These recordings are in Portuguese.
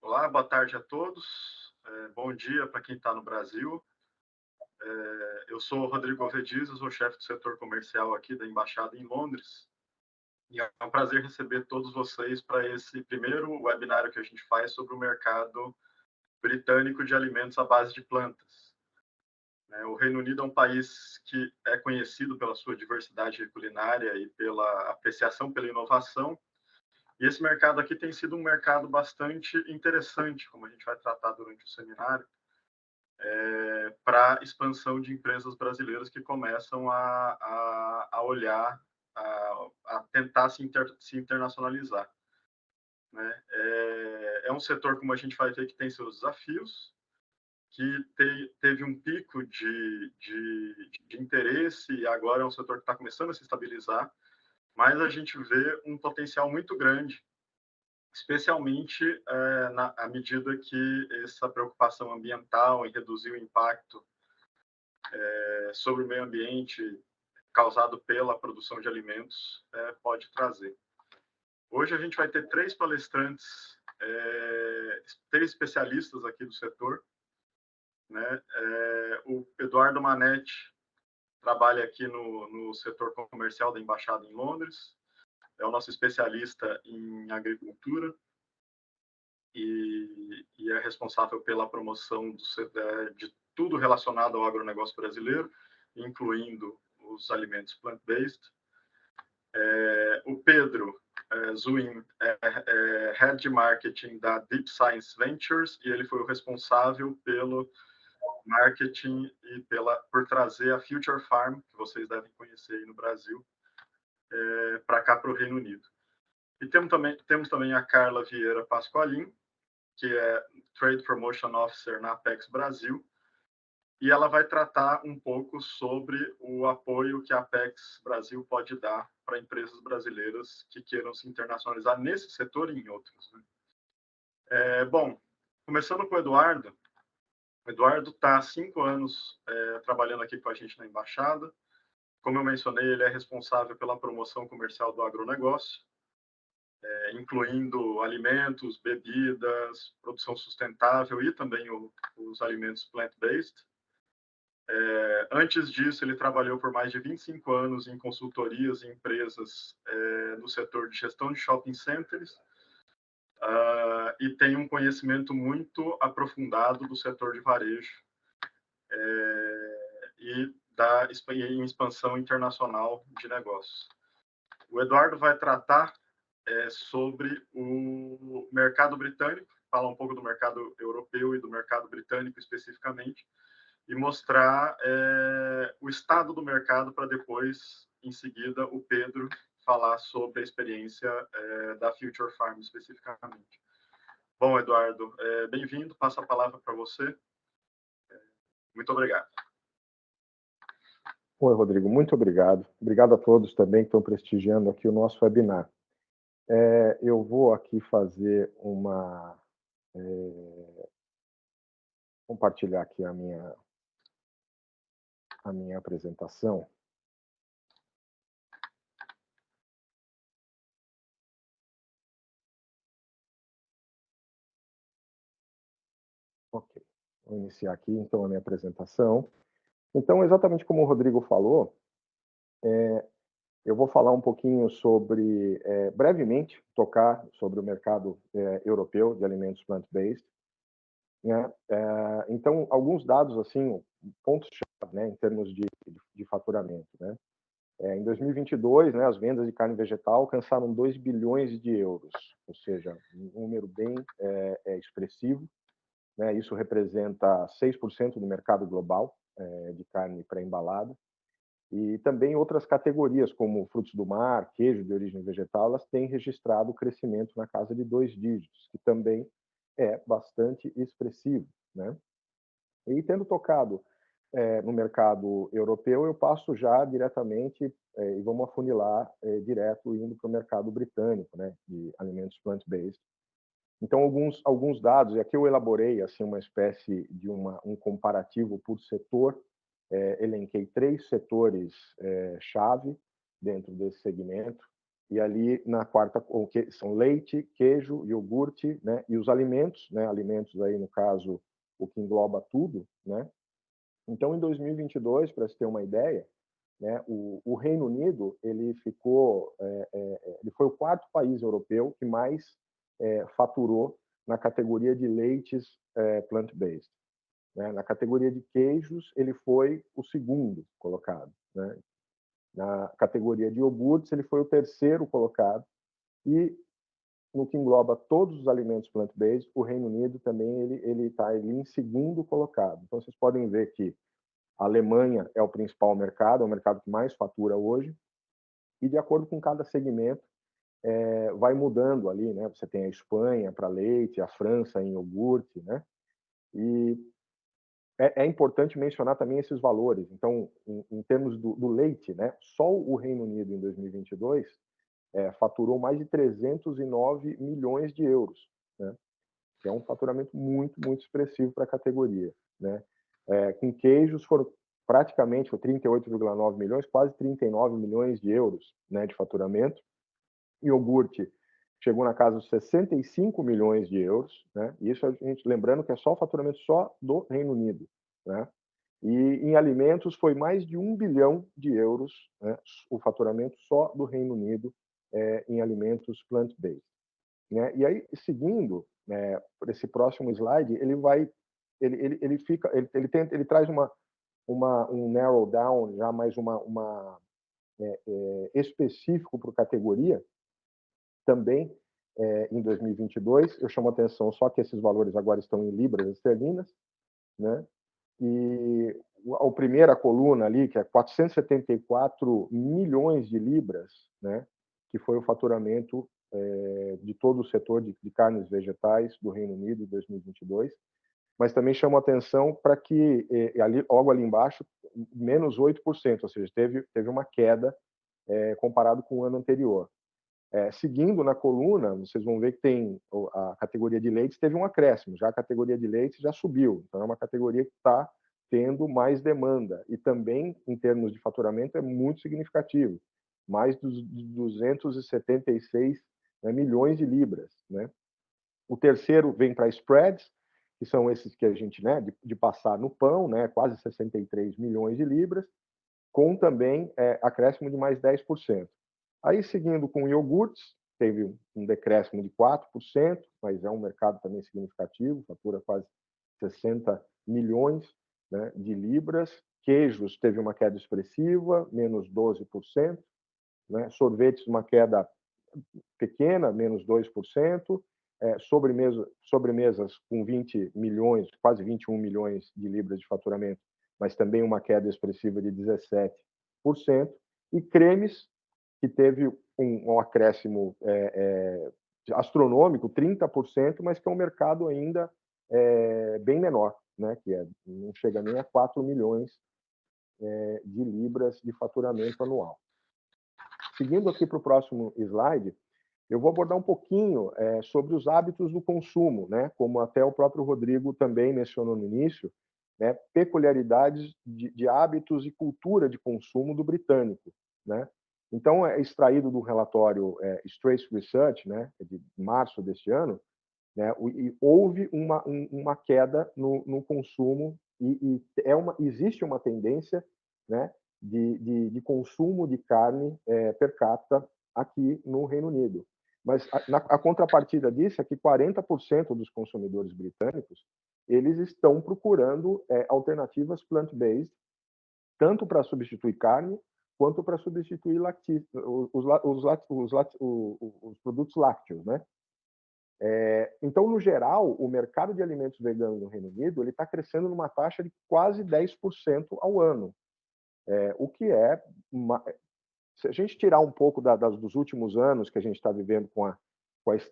Olá, boa tarde a todos. Bom dia para quem está no Brasil. Eu sou o Rodrigo Alvediz, eu sou chefe do setor comercial aqui da Embaixada em Londres. E é um prazer receber todos vocês para esse primeiro webinário que a gente faz sobre o mercado britânico de alimentos à base de plantas. O Reino Unido é um país que é conhecido pela sua diversidade culinária e pela apreciação pela inovação. E esse mercado aqui tem sido um mercado bastante interessante, como a gente vai tratar durante o seminário, para expansão de empresas brasileiras que começam a olhar, a tentar se internacionalizar. Né? É um setor, como a gente vai ver, que tem seus desafios, que teve um pico de interesse e agora é um setor que está começando a se estabilizar, mas a gente vê um potencial muito grande, especialmente à medida que essa preocupação ambiental em reduzir o impacto sobre o meio ambiente causado pela produção de alimentos pode trazer. Hoje a gente vai ter três palestrantes, três especialistas aqui do setor. Né? O Eduardo Manetti trabalha aqui no setor comercial da Embaixada em Londres, é o nosso especialista em agricultura e é responsável pela promoção de tudo relacionado ao agronegócio brasileiro, incluindo os alimentos plant-based. O Pedro Zuin é Head de Marketing da Deep Science Ventures e ele foi o responsável pelo marketing e por trazer a Future Farm, que vocês devem conhecer aí no Brasil, para cá, para o Reino Unido. E temos também a Carla Vieira Pasqualin, que é Trade Promotion Officer na Apex Brasil, e ela vai tratar um pouco sobre o apoio que a Apex Brasil pode dar para empresas brasileiras que queiram se internacionalizar nesse setor e em outros. Né? Bom, começando com o Eduardo. O Eduardo está há 5 anos trabalhando aqui com a gente na Embaixada. Como eu mencionei, ele é responsável pela promoção comercial do agronegócio, incluindo alimentos, bebidas, produção sustentável e também os alimentos plant-based. Antes disso, ele trabalhou por mais de 25 anos em consultorias e empresas no setor de gestão de shopping centers e tem um conhecimento muito aprofundado do setor de varejo e em expansão internacional de negócios. O Eduardo vai tratar sobre o mercado britânico, falar um pouco do mercado europeu e do mercado britânico especificamente, e mostrar o estado do mercado para depois, em seguida, o Pedro falar sobre a experiência da Future Farm especificamente. Bom, Eduardo, bem-vindo, passo a palavra para você. Muito obrigado. Oi, Rodrigo, muito obrigado. Obrigado a todos também que estão prestigiando aqui o nosso webinar. Eu vou aqui fazer compartilhar aqui a minha apresentação. Ok, vou iniciar aqui então a minha apresentação. Então, exatamente como o Rodrigo falou, eu vou falar um pouquinho sobre, brevemente, tocar sobre o mercado europeu de alimentos plant-based. Né? Então, alguns dados, assim, pontos-chave, né, em termos de faturamento. Né? Em 2022, né, as vendas de carne vegetal alcançaram 2 bilhões de euros, ou seja, um número bem expressivo. Né? Isso representa 6% do mercado global de carne pré-embalada. E também outras categorias, como frutos do mar, queijo de origem vegetal, elas têm registrado crescimento na casa de 2 dígitos, que também é bastante expressivo. Né? E tendo tocado no mercado europeu, eu passo já diretamente e vamos afunilar direto indo para o mercado britânico, né, de alimentos plant-based. Então, alguns dados, e aqui eu elaborei assim, uma espécie de um comparativo por setor, elenquei 3 setores chave dentro desse segmento E ali na quarta são leite, queijo, iogurte, né? E os alimentos, né? Alimentos aí no caso o que engloba tudo, né? Então em 2022, para se ter uma ideia, né? O Reino Unido ele foi o quarto país europeu que mais faturou na categoria de leites plant-based. Né? Na categoria de queijos ele foi o segundo colocado, né? Na categoria de iogurtes, ele foi o terceiro colocado. E no que engloba todos os alimentos plant-based, o Reino Unido também ele está ali em segundo colocado. Então, vocês podem ver que a Alemanha é o principal mercado, é o mercado que mais fatura hoje. E, de acordo com cada segmento, vai mudando ali, né? Você tem a Espanha para leite, a França em iogurte, né? E é importante mencionar também esses valores. Então, em termos do leite, né? Só o Reino Unido, em 2022, faturou mais de 309 milhões de euros, né? Que é um faturamento muito, muito expressivo para a categoria, né? Com queijos foram praticamente 38,9 milhões, quase 39 milhões de euros, né, de faturamento. Iogurte chegou na casa dos 65 milhões de euros, né? E isso a gente lembrando que é só o faturamento só do Reino Unido, né? E em alimentos foi mais de 1 bilhão de euros, né, o faturamento só do Reino Unido em alimentos plant-based, né? E aí seguindo, né, por esse próximo slide, ele traz um narrow down já mais específico para a categoria também em 2022. Eu chamo a atenção só que esses valores agora estão em libras esterlinas, né? E a primeira coluna ali, que é 474 milhões de libras, né? Que foi o faturamento de todo o setor de carnes vegetais do Reino Unido em 2022. Mas também chamo a atenção para que, logo ali embaixo, menos 8%, ou seja, teve uma queda comparado com o ano anterior. Seguindo na coluna, vocês vão ver que tem a categoria de leites teve um acréscimo, já a categoria de leites já subiu, então é uma categoria que está tendo mais demanda e também em termos de faturamento é muito significativo, mais de 276 milhões de libras, né? O terceiro vem para spreads, que são esses que a gente, né, de passar no pão, né, quase 63 milhões de libras, com também acréscimo de mais 10%. Aí, seguindo com iogurtes, teve um decréscimo de 4%, mas é um mercado também significativo, fatura quase 60 milhões, né, de libras. Queijos teve uma queda expressiva, menos 12%. Né? Sorvetes, uma queda pequena, menos 2%. Sobremesas com 20 milhões, quase 21 milhões de libras de faturamento, mas também uma queda expressiva de 17%. E cremes, que teve um acréscimo astronômico, 30%, mas que é um mercado ainda bem menor, né? Que não chega nem a 4 milhões de libras de faturamento anual. Seguindo aqui para o próximo slide, eu vou abordar um pouquinho sobre os hábitos do consumo, né? Como até o próprio Rodrigo também mencionou no início, né? Peculiaridades de hábitos e cultura de consumo do britânico, né? Então, é extraído do relatório Straits Research, né, de março deste ano, né, e houve uma queda no consumo e existe uma tendência, né, de consumo de carne per capita aqui no Reino Unido. Mas a contrapartida disso é que 40% dos consumidores britânicos eles estão procurando alternativas plant-based, tanto para substituir carne quanto para substituir os produtos lácteos, né? Então, no geral, o mercado de alimentos veganos no Reino Unido ele está crescendo numa taxa de quase 10% ao ano, o que se a gente tirar um pouco dos últimos anos que a gente está vivendo com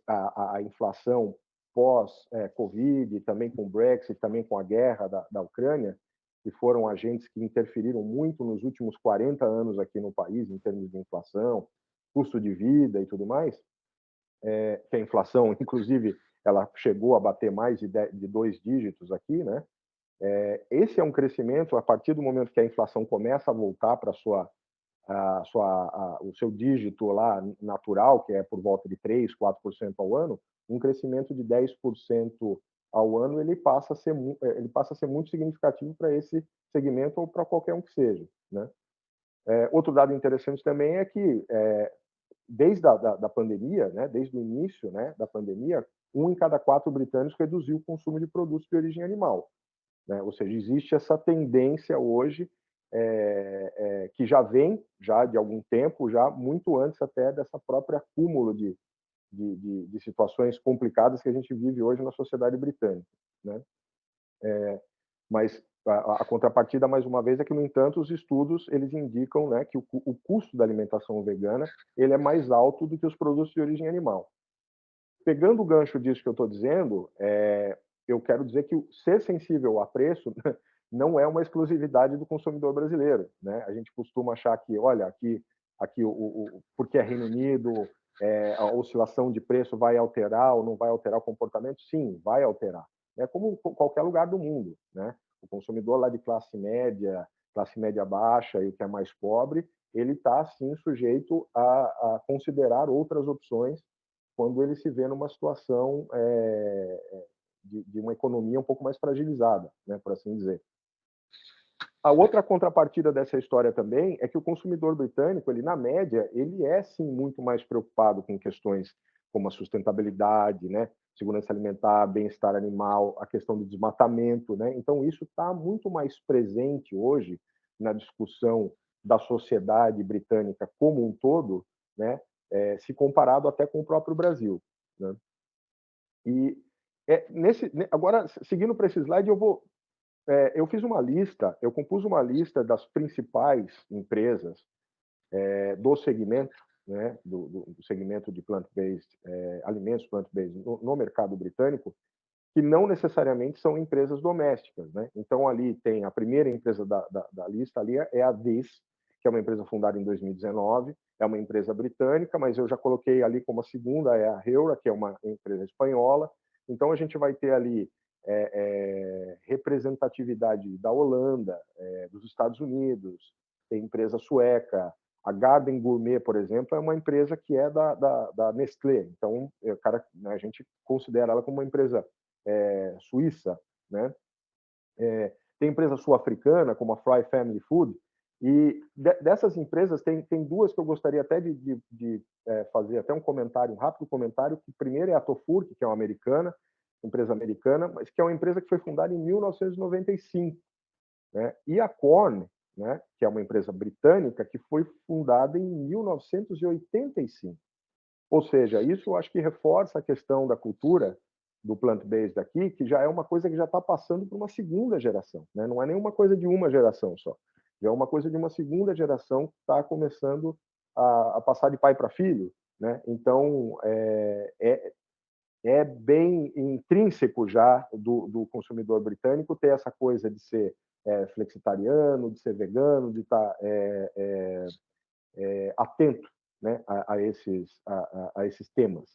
a inflação pós-Covid, também com o Brexit, também com a guerra da Ucrânia, que foram agentes que interferiram muito nos últimos 40 anos aqui no país, em termos de inflação, custo de vida e tudo mais, que a inflação, inclusive, ela chegou a bater mais de 2 dígitos aqui, né? Esse é um crescimento, a partir do momento que a inflação começa a voltar para a sua o seu dígito lá natural, que é por volta de 3%, 4% ao ano, um crescimento de 10% ao ano, ele passa a ser muito significativo para esse segmento ou para qualquer um que seja, né? Outro dado interessante também é que, desde da pandemia, né, desde o início, né, da pandemia, 1 em cada 4 britânicos reduziu o consumo de produtos de origem animal, né? Ou seja, existe essa tendência hoje, que já vem já de algum tempo, já muito antes até dessa própria acúmulo de situações complicadas que a gente vive hoje na sociedade britânica, né? Mas a contrapartida, mais uma vez, é que, no entanto, os estudos eles indicam, né, que o custo da alimentação vegana ele é mais alto do que os produtos de origem animal. Pegando o gancho disso que eu estou dizendo, eu quero dizer que ser sensível a preço não é uma exclusividade do consumidor brasileiro, né? A gente costuma achar que, olha, aqui porque é Reino Unido, a oscilação de preço vai alterar ou não vai alterar o comportamento? Sim, vai alterar. É como qualquer lugar do mundo, né? O consumidor lá de classe média baixa e o que é mais pobre, ele está, sim, sujeito a considerar outras opções quando ele se vê numa situação de uma economia um pouco mais fragilizada, né, por assim dizer. A outra contrapartida dessa história também é que o consumidor britânico, ele na média, ele é sim muito mais preocupado com questões como a sustentabilidade, né, segurança alimentar, bem-estar animal, a questão do desmatamento, né? Então isso está muito mais presente hoje na discussão da sociedade britânica como um todo, né? Se comparado até com o próprio Brasil, né? E agora, seguindo para esse slide, eu fiz uma lista, eu compus uma lista das principais empresas do segmento, né, do segmento de plant-based, alimentos plant-based no mercado britânico, que não necessariamente são empresas domésticas, né? Então ali tem a primeira empresa da lista ali é a This, que é uma empresa fundada em 2019, é uma empresa britânica, mas eu já coloquei ali como a segunda é a Heura, que é uma empresa espanhola. Então a gente vai ter ali representatividade da Holanda, dos Estados Unidos, tem empresa sueca, a Garden Gourmet, por exemplo, é uma empresa que é da Nestlé. Então, a gente considera ela como uma empresa suíça, né? Tem empresa sul-africana, como a Fry Family Food, e dessas empresas tem duas que eu gostaria até de fazer até um rápido comentário, que primeiro é a Tofurky, que é uma empresa americana, mas que é uma empresa que foi fundada em 1995, né? E a Quorn, né, que é uma empresa britânica que foi fundada em 1985. Ou seja, isso eu acho que reforça a questão da cultura do plant-based aqui, que já é uma coisa que já está passando por uma segunda geração, né? Não é nenhuma coisa de uma geração só, já é uma coisa de uma segunda geração que está começando a passar de pai para filho, né? Então, é bem intrínseco já do consumidor britânico ter essa coisa de ser flexitariano, de ser vegano, de estar atento, né, a esses temas.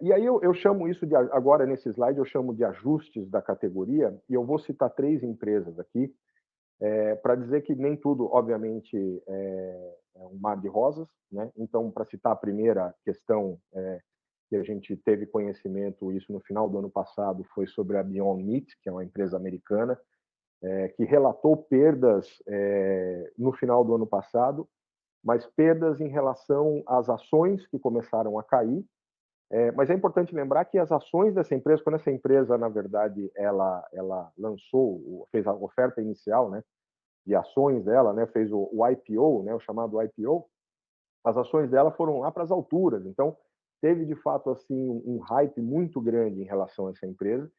E aí eu chamo isso agora nesse slide, eu chamo de ajustes da categoria, e eu vou citar 3 empresas aqui, para dizer que nem tudo, obviamente, é um mar de rosas, né? Então, para citar a primeira questão que a gente teve conhecimento, isso no final do ano passado, foi sobre a Beyond Meat, que é uma empresa americana, que relatou perdas no final do ano passado, mas perdas em relação às ações que começaram a cair. Mas é importante lembrar que as ações dessa empresa, quando essa empresa, na verdade, ela fez a oferta inicial, né, de ações dela, né, fez o IPO, né, o chamado IPO, as ações dela foram lá para as alturas. Então, teve, de fato, assim, um hype muito grande em relação a essa empresa,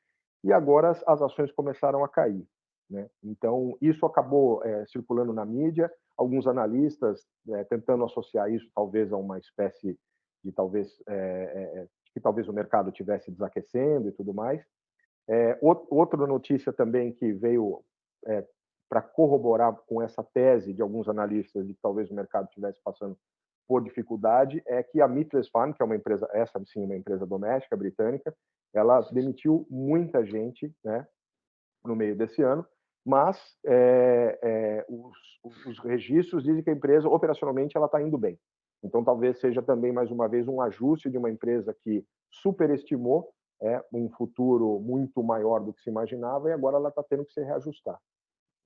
e agora as ações começaram a cair, né? Então, isso acabou circulando na mídia, alguns analistas tentando associar isso talvez a uma espécie de que talvez o mercado estivesse desaquecendo e tudo mais. Outra notícia também que veio para corroborar com essa tese de alguns analistas de que talvez o mercado estivesse passando por dificuldade é que a Meatless Farm, que é uma empresa, essa sim, uma empresa doméstica britânica, ela demitiu muita gente, né, no meio desse ano, mas os registros dizem que a empresa, operacionalmente, ela está indo bem. Então, talvez seja também, mais uma vez, um ajuste de uma empresa que superestimou um futuro muito maior do que se imaginava e agora ela está tendo que se reajustar.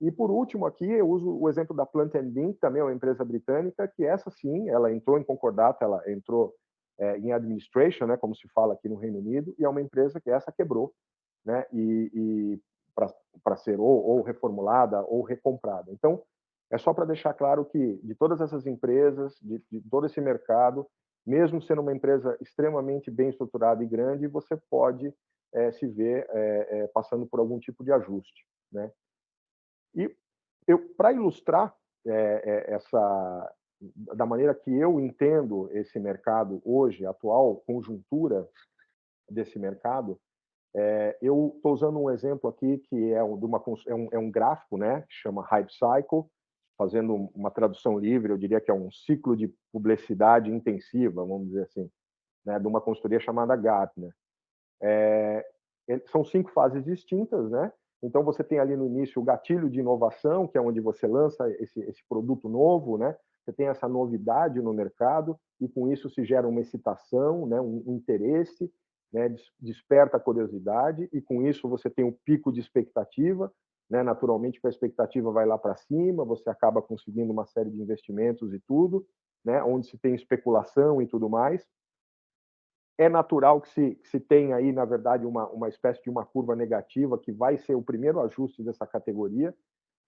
E, por último, aqui, eu uso o exemplo da Plant Bean, também é uma empresa britânica, que essa sim, ela entrou em concordato, ela entrou em administration, né, como se fala aqui no Reino Unido, e é uma empresa que essa quebrou, né, e para ser ou reformulada ou recomprada. Então, é só para deixar claro que, de todas essas empresas, de todo esse mercado, mesmo sendo uma empresa extremamente bem estruturada e grande, você pode se ver passando por algum tipo de ajuste, né? E para ilustrar essa da maneira que eu entendo esse mercado hoje, a atual conjuntura desse mercado, eu estou usando um exemplo aqui que é um gráfico, né, que chama Hype Cycle, fazendo uma tradução livre, eu diria que é um ciclo de publicidade intensiva, vamos dizer assim, né, de uma consultoria chamada Gartner. São 5 fases distintas, né? Então, você tem ali no início o gatilho de inovação, que é onde você lança esse produto novo, né? Você tem essa novidade no mercado e, com isso, se gera uma excitação, né? um interesse, né? Desperta a curiosidade e, com isso, você tem um pico de expectativa, né? Naturalmente, que a expectativa vai lá para cima, você acaba conseguindo uma série de investimentos e tudo, né? Onde se tem especulação e tudo mais. É natural que se tenha aí, na verdade, uma espécie de uma curva negativa, que vai ser o primeiro ajuste dessa categoria,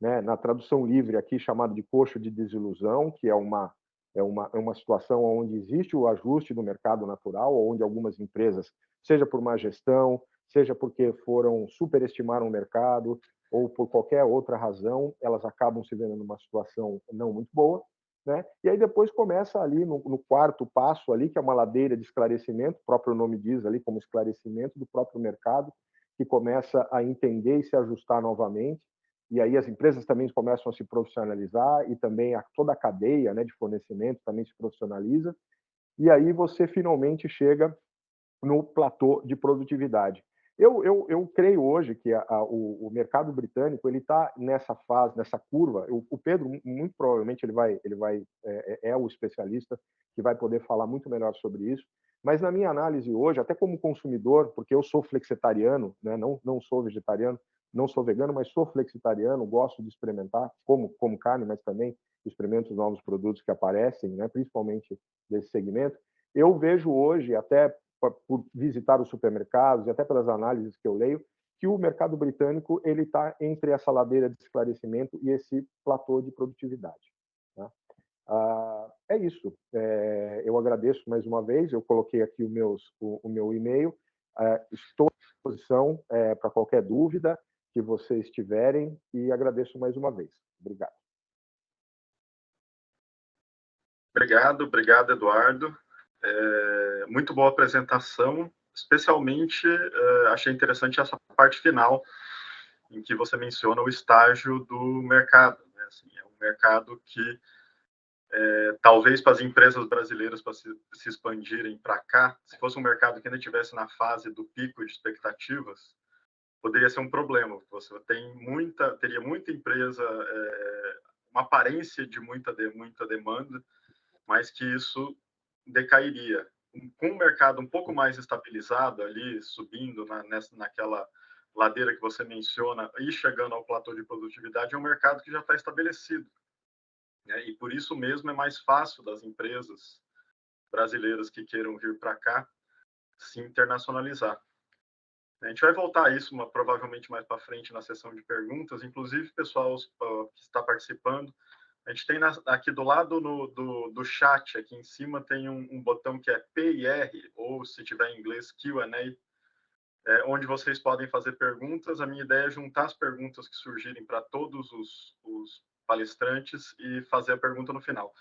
né? Na tradução livre aqui, chamado de coxo de desilusão, que é uma situação onde existe o ajuste do mercado natural, onde algumas empresas, seja por má gestão, seja porque superestimaram o mercado, ou por qualquer outra razão, elas acabam se vendo numa situação não muito boa, né? E aí depois começa ali no quarto passo ali, que é uma ladeira de esclarecimento, o próprio nome diz ali como esclarecimento do próprio mercado, que começa a entender e se ajustar novamente. E aí as empresas também começam a se profissionalizar e também toda a cadeia, né, de fornecimento também se profissionaliza. E aí você finalmente chega no platô de produtividade. Eu creio hoje que o mercado britânico ele está nessa fase, nessa curva. O Pedro, muito provavelmente, ele vai é o especialista que vai poder falar muito melhor sobre isso. Mas na minha análise hoje, até como consumidor, porque eu sou flexitariano, né, não sou vegetariano, não sou vegano, mas sou flexitariano, gosto de experimentar, como carne, mas também experimento os novos produtos que aparecem, né, principalmente desse segmento. Eu vejo hoje, até por visitar os supermercados e até pelas análises que eu leio, que o mercado britânico ele está entre essa ladeira de esclarecimento e esse platô de produtividade. Tá? É isso. Eu agradeço mais uma vez. Eu coloquei aqui o meu e-mail. Estou à disposição para qualquer dúvida que vocês tiverem e agradeço mais uma vez. Obrigado. Obrigado, Eduardo. Muito boa apresentação. Especialmente, achei interessante essa parte final, em que você menciona o estágio do mercado. Né? Assim, é um mercado que, talvez para as empresas brasileiras para se expandirem para cá, se fosse um mercado que ainda estivesse na fase do pico de expectativas, poderia ser um problema. Você teria muita empresa, uma aparência de muita demanda, mas que isso decairia. Com o mercado um pouco mais estabilizado ali, subindo naquela ladeira que você menciona e chegando ao platô de produtividade, é um mercado que já está estabelecido. Né? E por isso mesmo é mais fácil das empresas brasileiras que queiram vir para cá se internacionalizar. A gente vai voltar a isso provavelmente mais para frente na sessão de perguntas. Inclusive, pessoal que está participando, a gente tem aqui do lado do chat, aqui em cima, tem um botão que é P&R, ou se tiver em inglês, Q&A, onde vocês podem fazer perguntas. A minha ideia é juntar as perguntas que surgirem para todos os palestrantes e fazer a pergunta no final.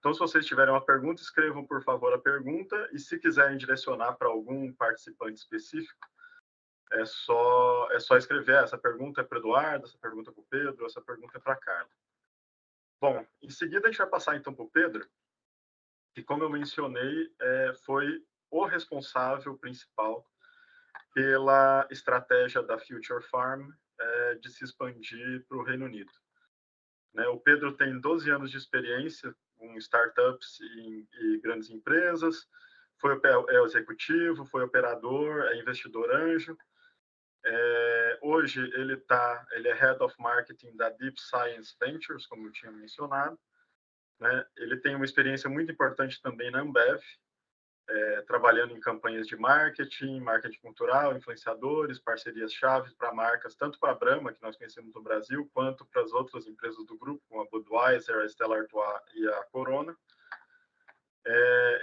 Então, se vocês tiverem uma pergunta, escrevam, por favor, a pergunta. E se quiserem direcionar para algum participante específico, é só escrever. Essa pergunta é para o Eduardo, essa pergunta é para o Pedro, essa pergunta é para a Carla. Bom, em seguida a gente vai passar então para o Pedro, que, como eu mencionei, foi o responsável principal pela estratégia da Future Farm de se expandir para o Reino Unido. Né? O Pedro tem 12 anos de experiência com startups e grandes empresas, é executivo, foi operador, é investidor anjo. Hoje ele é Head of Marketing da Deep Science Ventures, como eu tinha mencionado. Né? Ele tem uma experiência muito importante também na Ambev, trabalhando em campanhas de marketing cultural, influenciadores, parcerias-chave para marcas, tanto para a Brahma, que nós conhecemos no Brasil, quanto para as outras empresas do grupo, como a Budweiser, a Stella Artois e a Corona.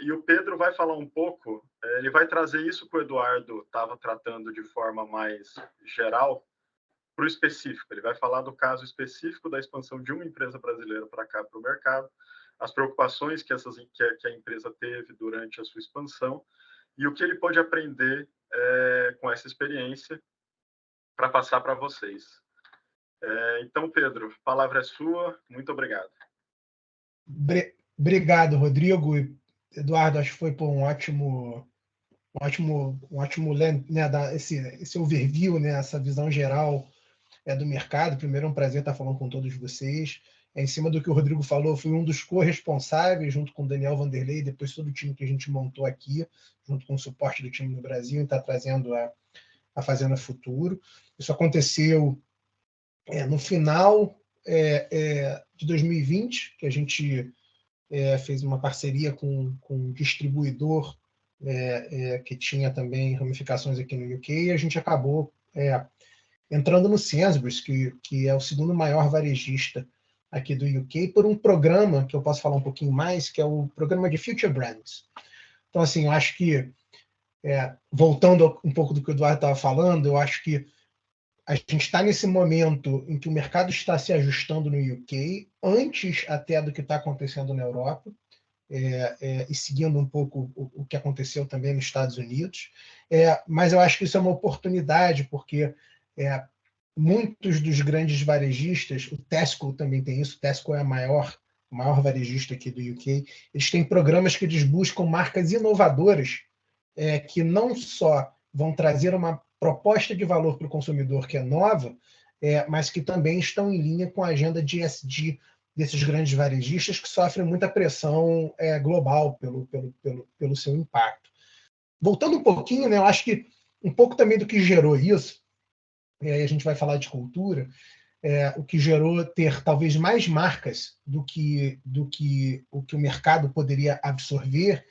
E o Pedro vai falar um pouco, ele vai trazer isso que o Eduardo estava tratando de forma mais geral para o específico. Ele vai falar do caso específico da expansão de uma empresa brasileira para cá, para o mercado, as preocupações que a empresa teve durante a sua expansão e o que ele pode aprender com essa experiência para passar para vocês. Então, Pedro, a palavra é sua. Muito obrigado. Obrigado, Rodrigo. Eduardo, acho que foi um ótimo né, esse overview, né, essa visão geral do mercado. Primeiro, é um prazer estar falando com todos vocês. Em cima do que o Rodrigo falou, fui um dos corresponsáveis, junto com o Daniel Vanderlei, depois todo o time que a gente montou aqui, junto com o suporte do time no Brasil, e está trazendo a Fazenda Futuro. Isso aconteceu no final de 2020, que a gente fez uma parceria com um distribuidor que tinha também ramificações aqui no UK, e a gente acabou entrando no Sainsbury's, que é o segundo maior varejista aqui do UK, por um programa que eu posso falar um pouquinho mais, que é o programa de Future Brands. Então, assim, eu acho que, voltando um pouco do que o Eduardo estava falando, eu acho que a gente está nesse momento em que o mercado está se ajustando no UK, antes até do que está acontecendo na Europa, e seguindo um pouco o que aconteceu também nos Estados Unidos. Mas eu acho que isso é uma oportunidade, porque muitos dos grandes varejistas, o Tesco também tem isso, o Tesco é o maior varejista aqui do UK, eles têm programas que eles buscam marcas inovadoras que não só vão trazer uma proposta de valor para o consumidor que é nova, mas que também estão em linha com a agenda de ESG desses grandes varejistas que sofrem muita pressão global pelo seu impacto. Voltando um pouquinho, né, eu acho que um pouco também do que gerou isso, e aí a gente vai falar de cultura, o que gerou ter talvez mais marcas do que o mercado poderia absorver,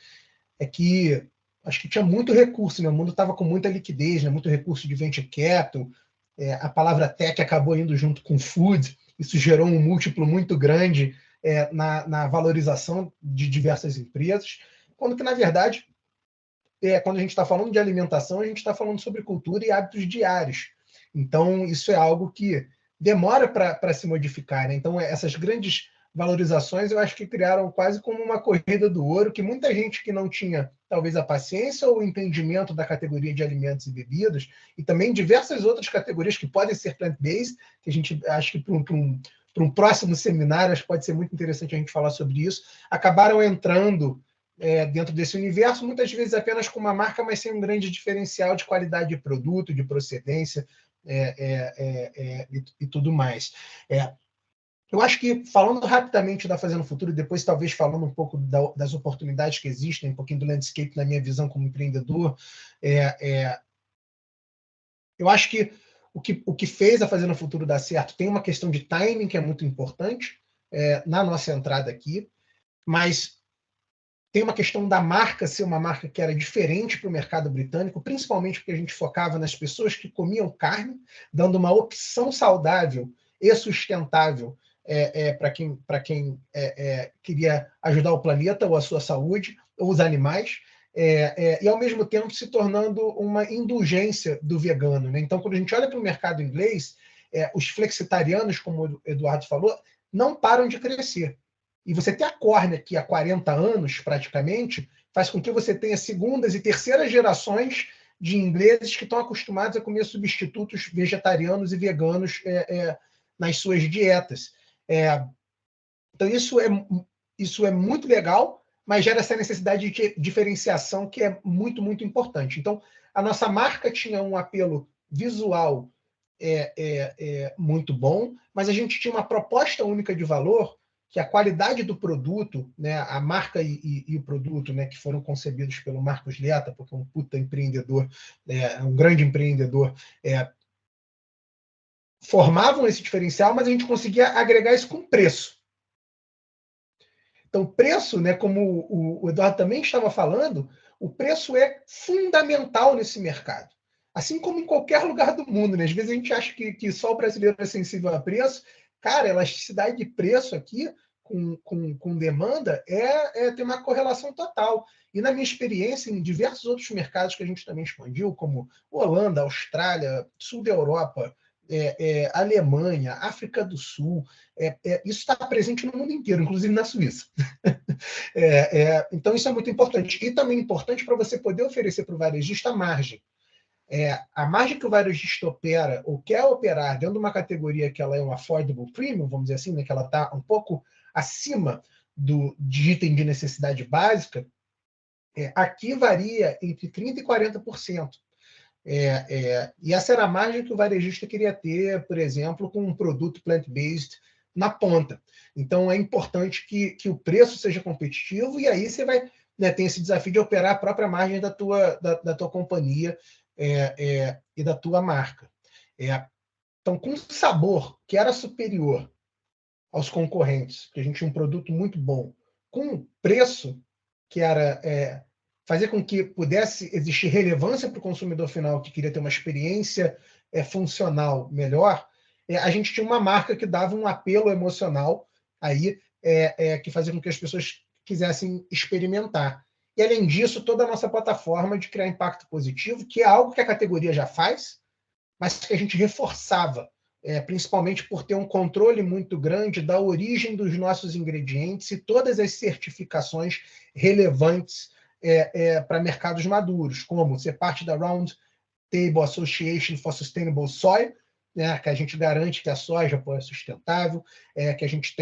é que acho que tinha muito recurso, né? O mundo estava com muita liquidez, né? Muito recurso de venture capital, a palavra tech acabou indo junto com food, isso gerou um múltiplo muito grande na valorização de diversas empresas, quando que, na verdade, quando a gente está falando de alimentação, a gente está falando sobre cultura e hábitos diários. Então, isso é algo que demora para se modificar, né? Então, essas grandes valorizações, eu acho que criaram quase como uma corrida do ouro, que muita gente que não tinha, talvez, a paciência ou o entendimento da categoria de alimentos e bebidas, e também diversas outras categorias que podem ser plant-based, que a gente acha que para um próximo seminário, acho que pode ser muito interessante a gente falar sobre isso, acabaram entrando dentro desse universo, muitas vezes apenas com uma marca, mas sem um grande diferencial de qualidade de produto, de procedência e tudo mais. Eu acho que, falando rapidamente da Fazenda Futuro, e depois talvez falando um pouco das oportunidades que existem, um pouquinho do landscape na minha visão como empreendedor, eu acho que o que fez a Fazenda Futuro dar certo tem uma questão de timing que é muito importante na nossa entrada aqui, mas tem uma questão da marca ser uma marca que era diferente para o mercado britânico, principalmente porque a gente focava nas pessoas que comiam carne, dando uma opção saudável e sustentável para quem queria ajudar o planeta ou a sua saúde, ou os animais, e ao mesmo tempo se tornando uma indulgência do vegano, né? Então, quando a gente olha para o mercado inglês, os flexitarianos, como o Eduardo falou, não param de crescer. E você ter a Corne aqui há 40 anos, praticamente, faz com que você tenha segundas e terceiras gerações de ingleses que estão acostumados a comer substitutos vegetarianos e veganos nas suas dietas. Então, isso é muito legal, mas gera essa necessidade de diferenciação que é muito, muito importante. Então, a nossa marca tinha um apelo visual muito bom, mas a gente tinha uma proposta única de valor, que a qualidade do produto, né, a marca e o produto, né, que foram concebidos pelo Marcos Leta, porque é um puta empreendedor, um grande empreendedor, formavam esse diferencial, mas a gente conseguia agregar isso com preço. Então, preço, né, como o Eduardo também estava falando, o preço é fundamental nesse mercado. Assim como em qualquer lugar do mundo, né? Às vezes a gente acha que só o brasileiro é sensível a preço. Cara, a elasticidade de preço aqui com demanda tem uma correlação total. E na minha experiência, em diversos outros mercados que a gente também expandiu, como Holanda, Austrália, sul da Europa, Alemanha, África do Sul, isso está presente no mundo inteiro, inclusive na Suíça. Então, isso é muito importante. E também importante para você poder oferecer para o varejista a margem. A margem que o varejista opera ou quer operar dentro de uma categoria que ela é um affordable premium, vamos dizer assim, né, que ela está um pouco acima de item de necessidade básica, aqui varia entre 30% e 40%. E essa era a margem que o varejista queria ter, por exemplo, com um produto plant-based na ponta. Então, é importante que o preço seja competitivo, e aí você vai, né, ter esse desafio de operar a própria margem da tua companhia e da tua marca. Então, com sabor que era superior aos concorrentes, que a gente tinha um produto muito bom, com preço que era fazer com que pudesse existir relevância para o consumidor final que queria ter uma experiência funcional melhor, a gente tinha uma marca que dava um apelo emocional aí, que fazia com que as pessoas quisessem experimentar. E, além disso, toda a nossa plataforma de criar impacto positivo, que é algo que a categoria já faz, mas que a gente reforçava, principalmente por ter um controle muito grande da origem dos nossos ingredientes e todas as certificações relevantes para mercados maduros, como ser parte da Round Table Association for Sustainable Soy, né, que a gente garante que a soja é sustentável, que a gente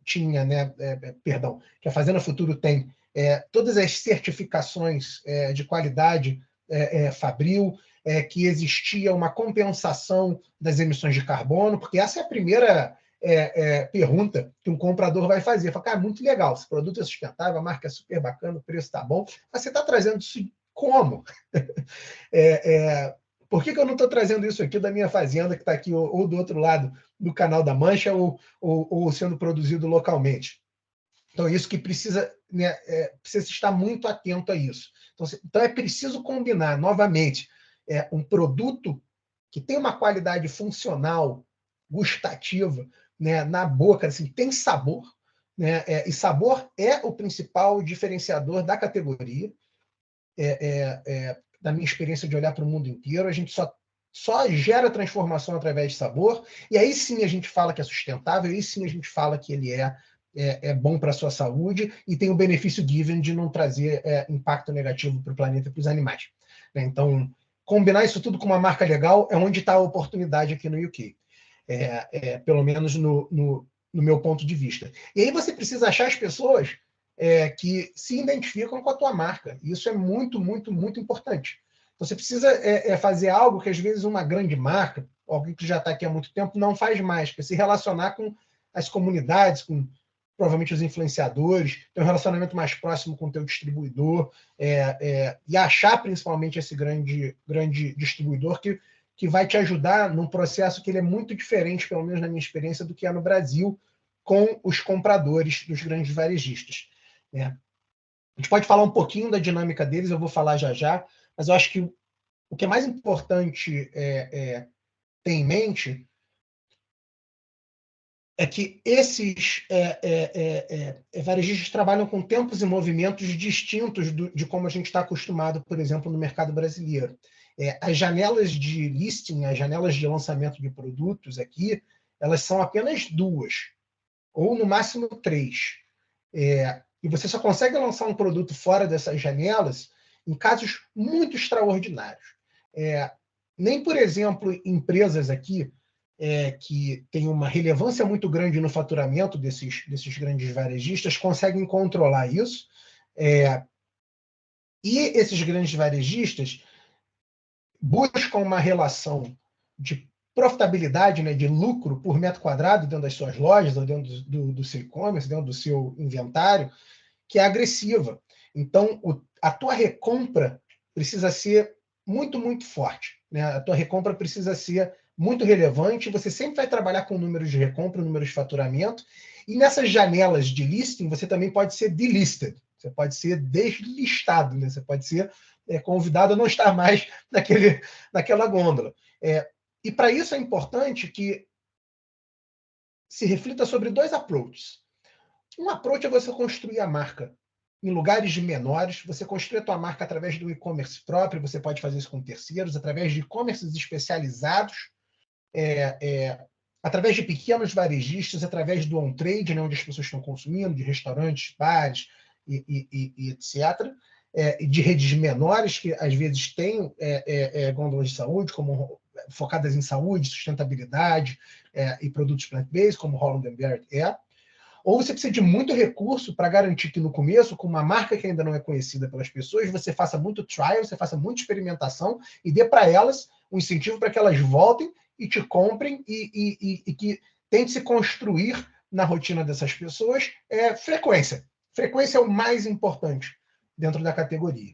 tinha, né, que a Fazenda Futuro tem todas as certificações de qualidade Fabril, que existia uma compensação das emissões de carbono, porque essa é a primeira pergunta que um comprador vai fazer. Fala, cara, muito legal, esse produto é sustentável, a marca é super bacana, o preço está bom, mas você está trazendo isso como? Por que eu não estou trazendo isso aqui da minha fazenda, que está aqui ou do outro lado do Canal da Mancha, ou sendo produzido localmente? Então, isso que precisa, né, precisa estar muito atento a isso. Então é preciso combinar, novamente, um produto que tem uma qualidade funcional, gustativa, né, na boca, assim, tem sabor, né, e sabor é o principal diferenciador da categoria. Da minha experiência de olhar para o mundo inteiro, a gente só gera transformação através de sabor, e aí sim a gente fala que é sustentável, aí sim a gente fala que ele é bom para a sua saúde e tem o benefício given de não trazer impacto negativo para o planeta e para os animais. Então, combinar isso tudo com uma marca legal é onde está a oportunidade aqui no UK. Pelo menos no meu ponto de vista. E aí você precisa achar as pessoas que se identificam com a tua marca. Isso é muito, muito, muito importante. Então, você precisa fazer algo que, às vezes, uma grande marca, alguém que já está aqui há muito tempo, não faz mais, que é se relacionar com as comunidades, com provavelmente os influenciadores, ter um relacionamento mais próximo com o teu distribuidor, e achar, principalmente, esse grande distribuidor que vai te ajudar num processo que ele é muito diferente, pelo menos na minha experiência, do que é no Brasil, com os compradores dos grandes varejistas. A gente pode falar um pouquinho da dinâmica deles, eu vou falar já, mas eu acho que o que é mais importante ter em mente é que esses varejistas trabalham com tempos e movimentos distintos de como a gente está acostumado, por exemplo, no mercado brasileiro. As janelas de listing, as janelas de lançamento de produtos aqui, elas são apenas 2, ou no máximo 3. E você só consegue lançar um produto fora dessas janelas em casos muito extraordinários. Nem, por exemplo, empresas aqui que têm uma relevância muito grande no faturamento desses grandes varejistas conseguem controlar isso. E esses grandes varejistas buscam uma relação de profitabilidade, né, de lucro por metro quadrado dentro das suas lojas, ou dentro do seu e-commerce, dentro do seu inventário, que é agressiva. Então, a tua recompra precisa ser muito, muito forte, né? A tua recompra precisa ser muito relevante. Você sempre vai trabalhar com números de recompra, números de faturamento, e nessas janelas de listing, você também pode ser delisted, você pode ser deslistado, né? Você pode ser convidado a não estar mais naquela gôndola. E para isso é importante que se reflita sobre 2 approaches. Um approach é você construir a marca em lugares menores, você construir a tua marca através do e-commerce próprio, você pode fazer isso com terceiros, através de e-commerces especializados, através de pequenos varejistas, através do on-trade, né, onde as pessoas estão consumindo, de restaurantes, bares e etc., de redes menores, que às vezes têm gôndolas de saúde, como focadas em saúde, sustentabilidade e produtos plant-based, como Holland & Barrett ou você precisa de muito recurso para garantir que no começo, com uma marca que ainda não é conhecida pelas pessoas, você faça muito trial, você faça muita experimentação e dê para elas um incentivo para que elas voltem e te comprem e que tente se construir na rotina dessas pessoas frequência. Frequência é o mais importante dentro da categoria.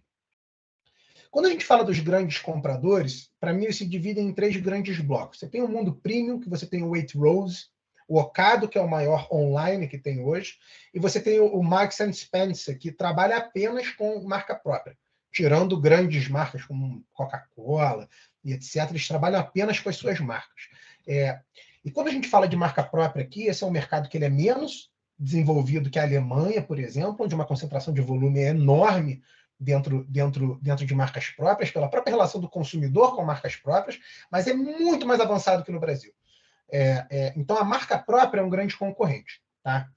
Quando a gente fala dos grandes compradores, para mim eles se dividem em 3 grandes blocos. Você tem o mundo premium, que você tem o Waitrose, o Ocado, que é o maior online que tem hoje, e você tem o Marks & Spencer, que trabalha apenas com marca própria, tirando grandes marcas como Coca-Cola e etc. Eles trabalham apenas com as suas marcas. E quando a gente fala de marca própria aqui, esse é um mercado que ele é menos desenvolvido que a Alemanha, por exemplo, onde uma concentração de volume é enorme dentro de marcas próprias, pela própria relação do consumidor com marcas próprias, mas é muito mais avançado que no Brasil. Então, a marca própria é um grande concorrente, tá?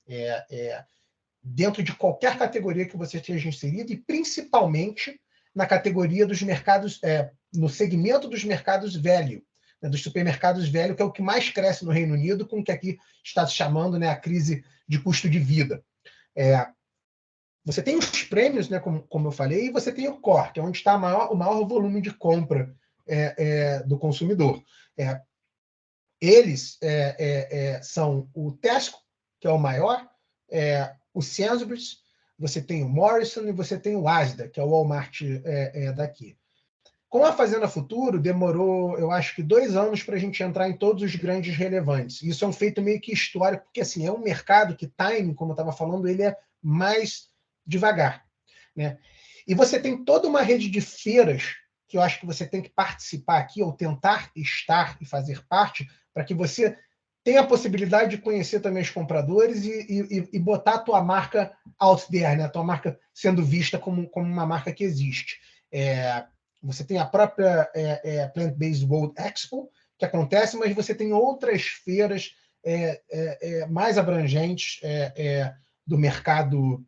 Dentro de qualquer categoria que você esteja inserido, e principalmente na categoria dos mercados, no segmento dos mercados velho, né, dos supermercados velho, que é o que mais cresce no Reino Unido, com o que aqui está se chamando, né, a crise de custo de vida. Você tem os prêmios, né, como eu falei, e você tem o core, que é onde está o maior volume de compra do consumidor. Eles são o Tesco, que é o maior, o Sainsbury's, você tem o Morrison e você tem o Asda, que é o Walmart daqui. Com a Fazenda Futuro, demorou, eu acho que 2 anos para a gente entrar em todos os grandes relevantes. Isso é um feito meio que histórico, porque assim, é um mercado que time, como eu estava falando, ele é mais devagar, né? E você tem toda uma rede de feiras que eu acho que você tem que participar aqui, ou tentar estar e fazer parte, para que você tenha a possibilidade de conhecer também os compradores e botar a tua marca out there, né? A tua marca sendo vista como uma marca que existe. Você tem a própria Plant-Based World Expo, que acontece, mas você tem outras feiras mais abrangentes do mercado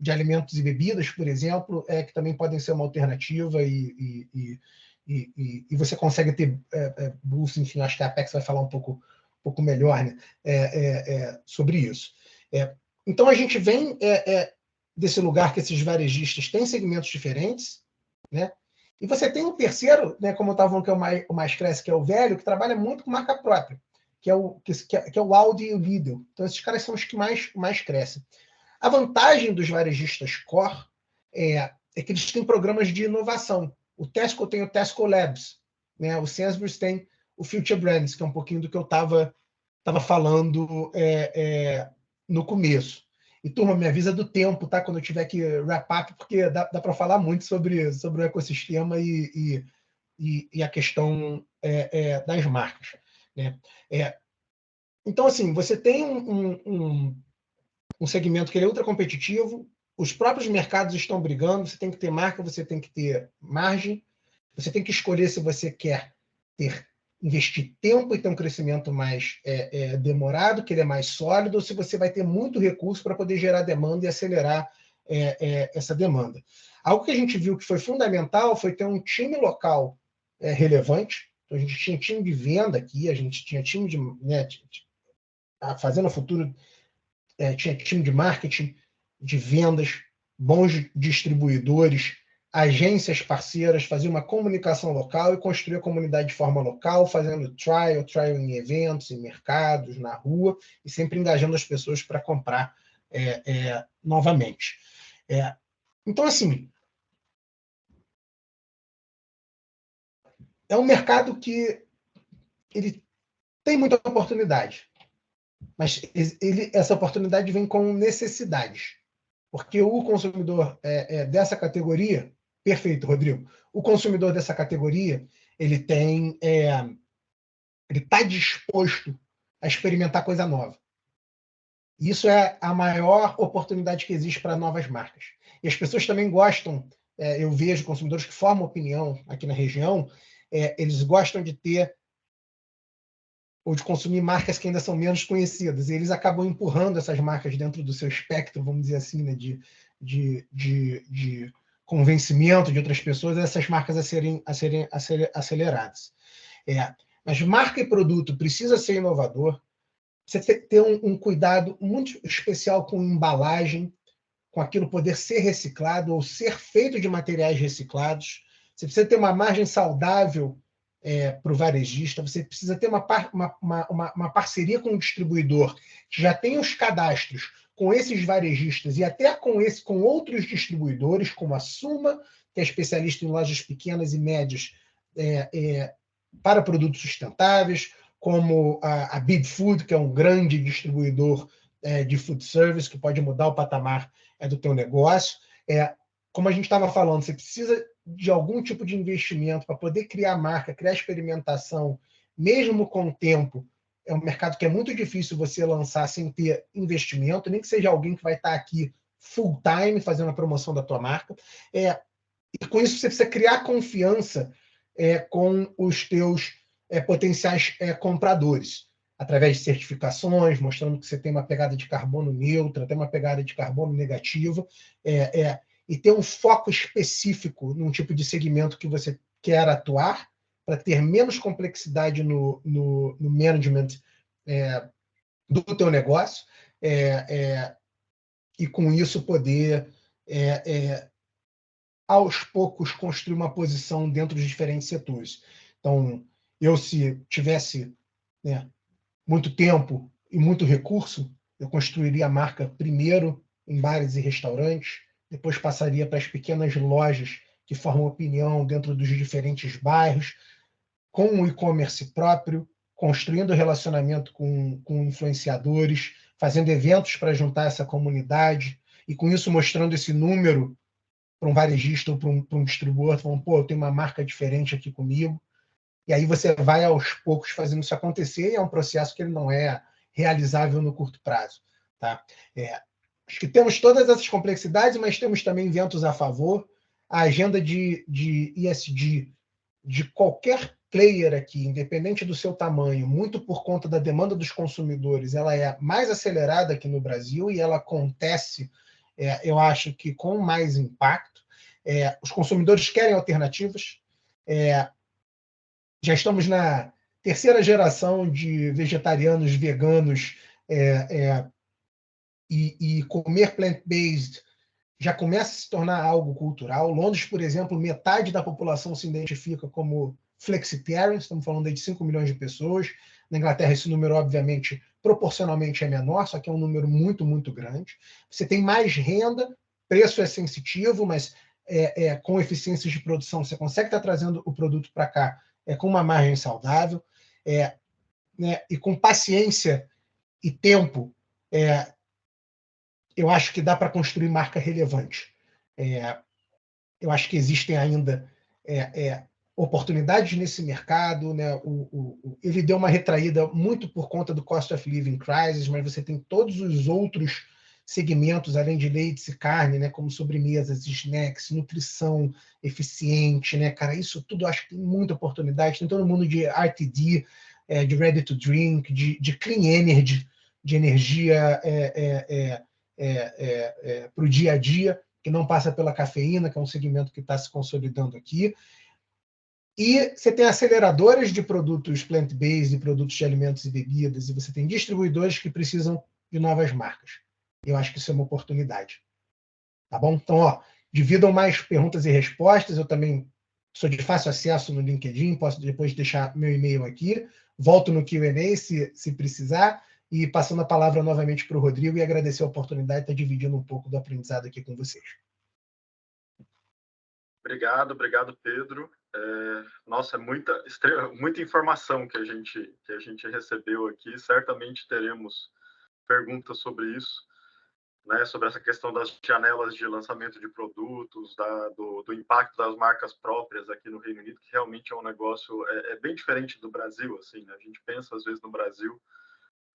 de alimentos e bebidas, por exemplo, que também podem ser uma alternativa e você consegue ter bolsa, enfim, acho que a Apex vai falar um pouco melhor, né, sobre isso. Então, a gente vem desse lugar que esses varejistas têm segmentos diferentes, né? E você tem um terceiro, né, como eu estava falando, que é o mais cresce, que é o velho, que trabalha muito com marca própria, que é o Aldi e o Lidl. Então, esses caras são os que mais crescem. A vantagem dos varejistas core é que eles têm programas de inovação. O Tesco tem o Tesco Labs, né? O Sainsbury's tem o Future Brands, que é um pouquinho do que eu estava falando no começo. E, turma, me avisa do tempo, tá? Quando eu tiver que wrap up, porque dá para falar muito sobre o ecossistema e a questão das marcas, né? Então, assim, você tem um segmento que ele é ultra competitivo, os próprios mercados estão brigando, você tem que ter marca, você tem que ter margem, você tem que escolher se você quer investir tempo e ter um crescimento mais demorado, que ele é mais sólido, ou se você vai ter muito recurso para poder gerar demanda e acelerar essa demanda. Algo que a gente viu que foi fundamental foi ter um time local relevante. Então, a gente tinha time de venda aqui, a gente tinha time de... Né, a Fazenda Futuro tinha time de marketing, de vendas, bons distribuidores, agências parceiras, fazer uma comunicação local e construir a comunidade de forma local, fazendo trial em eventos, em mercados, na rua, e sempre engajando as pessoas para comprar novamente. Então, assim, é um mercado que ele tem muita oportunidade, mas essa oportunidade vem com necessidades, porque o consumidor dessa categoria, perfeito, Rodrigo, o consumidor dessa categoria, ele está disposto a experimentar coisa nova. Isso é a maior oportunidade que existe para novas marcas. E as pessoas também gostam, eu vejo consumidores que formam opinião aqui na região, eles gostam de ter ou de consumir marcas que ainda são menos conhecidas. E eles acabam empurrando essas marcas dentro do seu espectro, vamos dizer assim, né, de convencimento de outras pessoas, essas marcas a serem aceleradas. Mas marca e produto precisa ser inovador. Você ter um cuidado muito especial com embalagem, com aquilo poder ser reciclado ou ser feito de materiais reciclados. Você precisa ter uma margem saudável para o varejista. Você precisa ter uma parceria com o distribuidor que já tem os cadastros com esses varejistas e até com outros distribuidores, como a Suma, que é especialista em lojas pequenas e médias para produtos sustentáveis, como a Bid Food, que é um grande distribuidor de food service, que pode mudar o patamar do teu negócio. Como a gente estava falando, você precisa de algum tipo de investimento para poder criar marca, criar experimentação, mesmo com o tempo. É um mercado que é muito difícil você lançar sem ter investimento, nem que seja alguém que vai estar aqui full time fazendo a promoção da tua marca. E com isso você precisa criar confiança com os teus potenciais compradores, através de certificações, mostrando que você tem uma pegada de carbono neutra, tem uma pegada de carbono negativa, e ter um foco específico num tipo de segmento que você quer atuar, para ter menos complexidade no management do teu negócio, e com isso poder aos poucos construir uma posição dentro dos diferentes setores. Então, se tivesse muito tempo e muito recurso, eu construiria a marca primeiro em bares e restaurantes, depois passaria para as pequenas lojas que formam opinião dentro dos diferentes bairros, com o e-commerce próprio, construindo relacionamento com influenciadores, fazendo eventos para juntar essa comunidade, e com isso mostrando esse número para um varejista ou para um distribuidor, falando, eu tenho uma marca diferente aqui comigo. E aí você vai aos poucos fazendo isso acontecer, e é um processo que ele não é realizável no curto prazo. Tá? Acho que temos todas essas complexidades, mas temos também ventos a favor. A agenda de ESG de qualquer player aqui, independente do seu tamanho, muito por conta da demanda dos consumidores, ela é mais acelerada aqui no Brasil e ela acontece, eu acho que com mais impacto. Os consumidores querem alternativas. Já estamos na terceira geração de vegetarianos, veganos, e comer plant-based já começa a se tornar algo cultural. Londres, por exemplo, metade da população se identifica como flexitarian, estamos falando aí de 5 milhões de pessoas. Na Inglaterra, esse número, obviamente, proporcionalmente é menor, só que é um número muito, muito grande. Você tem mais renda, preço é sensitivo, mas com eficiências de produção, você consegue estar trazendo o produto para cá com uma margem saudável, e com paciência e tempo, eu acho que dá para construir marca relevante. Eu acho que existem ainda oportunidades nesse mercado. Né? Ele deu uma retraída muito por conta do cost of living crisis, mas você tem todos os outros segmentos, além de leites e carne, né? Como sobremesas, snacks, nutrição eficiente. Né? Cara, isso tudo eu acho que tem muita oportunidade. Tem todo mundo de RTD, de ready to drink, de clean energy, de energia para o dia a dia, que não passa pela cafeína, que é um segmento que está se consolidando aqui. E você tem aceleradoras de produtos plant-based, de produtos de alimentos e bebidas, e você tem distribuidores que precisam de novas marcas. Eu acho que isso é uma oportunidade. Tá bom? Então, dividam mais perguntas e respostas. Eu também sou de fácil acesso no LinkedIn, posso depois deixar meu e-mail aqui. Volto no Q&A se precisar. E passando a palavra novamente para o Rodrigo e agradecer a oportunidade de estar dividindo um pouco do aprendizado aqui com vocês. Obrigado, Pedro. Nossa, é muita informação que a gente recebeu aqui. Certamente teremos perguntas sobre isso, né? Sobre essa questão das janelas de lançamento de produtos, do impacto das marcas próprias aqui no Reino Unido, que realmente é um negócio bem diferente do Brasil, assim, né? A gente pensa às vezes no Brasil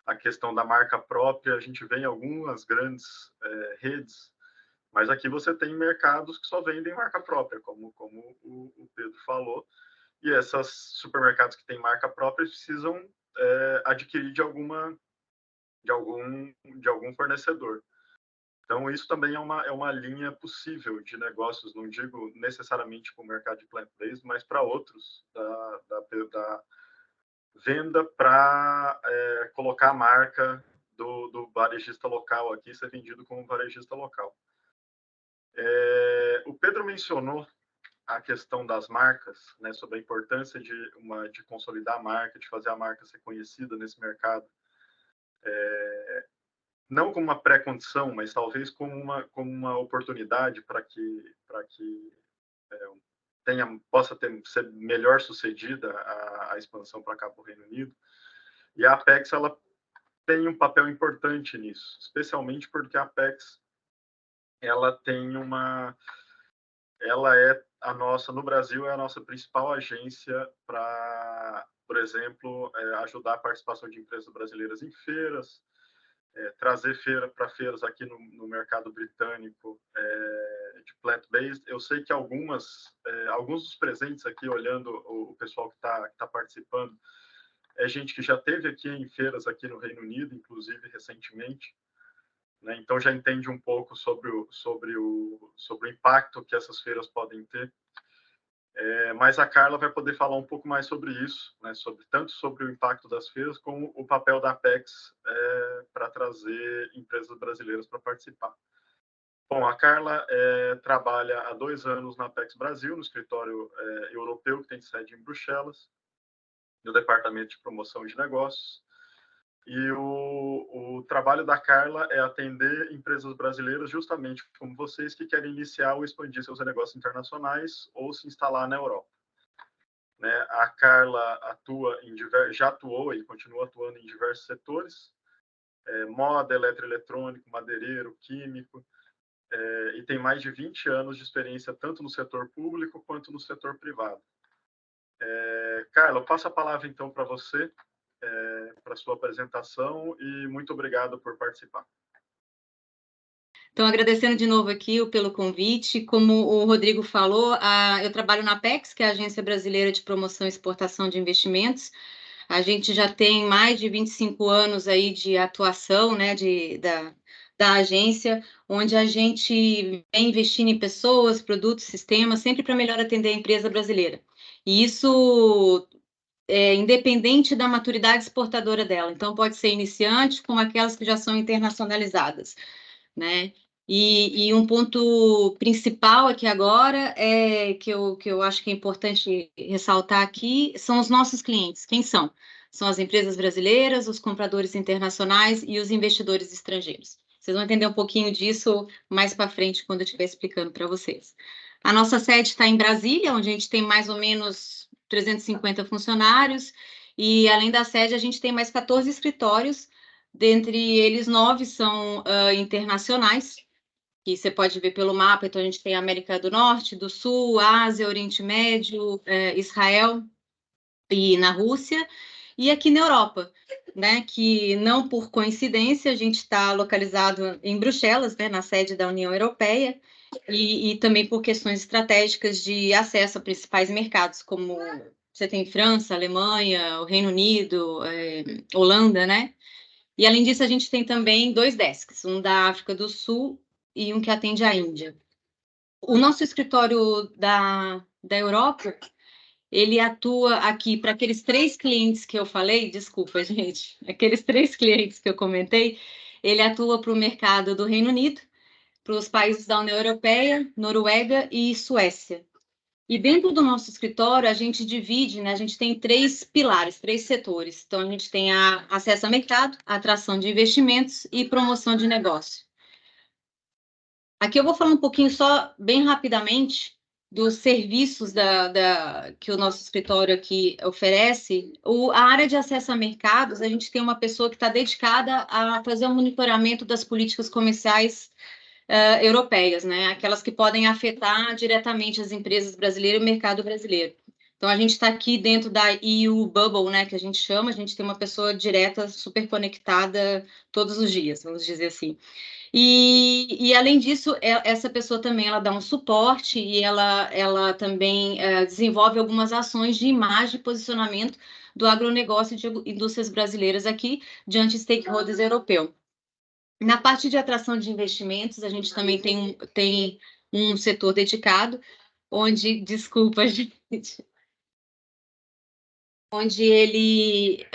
a questão da marca própria, a gente vê em algumas grandes redes, mas aqui você tem mercados que só vendem marca própria, como o Pedro falou, e esses supermercados que têm marca própria precisam adquirir de algum fornecedor. Então, isso também é uma linha possível de negócios, não digo necessariamente para o mercado de plant-based, mas para outros, da venda para colocar a marca do varejista local aqui, ser vendido como varejista local. O Pedro mencionou a questão das marcas, né, sobre a importância de consolidar a marca, de fazer a marca ser conhecida nesse mercado. Não como uma pré-condição, mas talvez como uma oportunidade para que possa ser melhor sucedida a expansão para cá para o Reino Unido. E a Apex ela tem um papel importante nisso, especialmente porque a Apex ela no Brasil é a nossa principal agência para, por exemplo, ajudar a participação de empresas brasileiras em feiras, trazer feiras aqui no mercado britânico de plant-based. Eu sei que alguns dos presentes aqui, olhando o pessoal que tá participando, é gente que já esteve aqui em feiras aqui no Reino Unido, inclusive recentemente, né? Então já entende um pouco sobre o impacto que essas feiras podem ter. Mas a Carla vai poder falar um pouco mais sobre isso, né? Tanto sobre o impacto das feiras, como o papel da Apex para trazer empresas brasileiras para participar. Bom, a Carla trabalha há 2 anos na Apex Brasil, no escritório europeu, que tem sede em Bruxelas, no departamento de promoção de negócios. E o trabalho da Carla é atender empresas brasileiras, justamente como vocês, que querem iniciar ou expandir seus negócios internacionais ou se instalar na Europa. Né? A Carla já atuou e continua atuando em diversos setores, moda, eletroeletrônico, madeireiro, químico, e tem mais de 20 anos de experiência tanto no setor público quanto no setor privado. Carla, eu passo a palavra então para você, para sua apresentação, e muito obrigado por participar. Então, agradecendo de novo aqui pelo convite. Como o Rodrigo falou, eu trabalho na Apex, que é a Agência Brasileira de Promoção e Exportação de Investimentos. A gente já tem mais de 25 anos aí de atuação, né, da agência, onde a gente vem investindo em pessoas, produtos, sistemas, sempre para melhor atender a empresa brasileira. E isso independente da maturidade exportadora dela. Então, pode ser iniciante, como aquelas que já são internacionalizadas, né? E um ponto principal aqui agora que eu acho que é importante ressaltar aqui são os nossos clientes. Quem são? São as empresas brasileiras, os compradores internacionais e os investidores estrangeiros. Vocês vão entender um pouquinho disso mais para frente, quando eu estiver explicando para vocês. A nossa sede está em Brasília, onde a gente tem mais ou menos 350 funcionários, e além da sede, a gente tem mais 14 escritórios, dentre eles 9 são internacionais, que você pode ver pelo mapa. Então, a gente tem a América do Norte, do Sul, Ásia, Oriente Médio, Israel e na Rússia, e aqui na Europa, né, que não por coincidência a gente está localizado em Bruxelas, né, na sede da União Europeia, e também por questões estratégicas de acesso a principais mercados, como você tem França, Alemanha, o Reino Unido, Holanda, né? E além disso, a gente tem também 2 desks, um da África do Sul e um que atende a Índia. O nosso escritório da Europa, ele atua aqui para aqueles 3 clientes que eu falei, desculpa, gente, aqueles 3 clientes que eu comentei, ele atua para o mercado do Reino Unido, para os países da União Europeia, Noruega e Suécia. E dentro do nosso escritório, a gente divide, né, a gente tem 3 pilares, 3 setores. Então, a gente tem acesso ao mercado, a atração de investimentos e promoção de negócio. Aqui eu vou falar um pouquinho só, bem rapidamente, dos serviços que o nosso escritório aqui oferece. A área de acesso a mercados, a gente tem uma pessoa que está dedicada a fazer o monitoramento das políticas comerciais europeias, né? Aquelas que podem afetar diretamente as empresas brasileiras e o mercado brasileiro. Então, a gente está aqui dentro da EU Bubble, né, que a gente chama, a gente tem uma pessoa direta, super conectada todos os dias, vamos dizer assim. E além disso, essa pessoa também ela dá um suporte e ela também desenvolve algumas ações de imagem e posicionamento do agronegócio e de indústrias brasileiras aqui diante de stakeholders europeus. Na parte de atração de investimentos, a gente também tem um setor dedicado, onde, desculpa, gente, onde ele...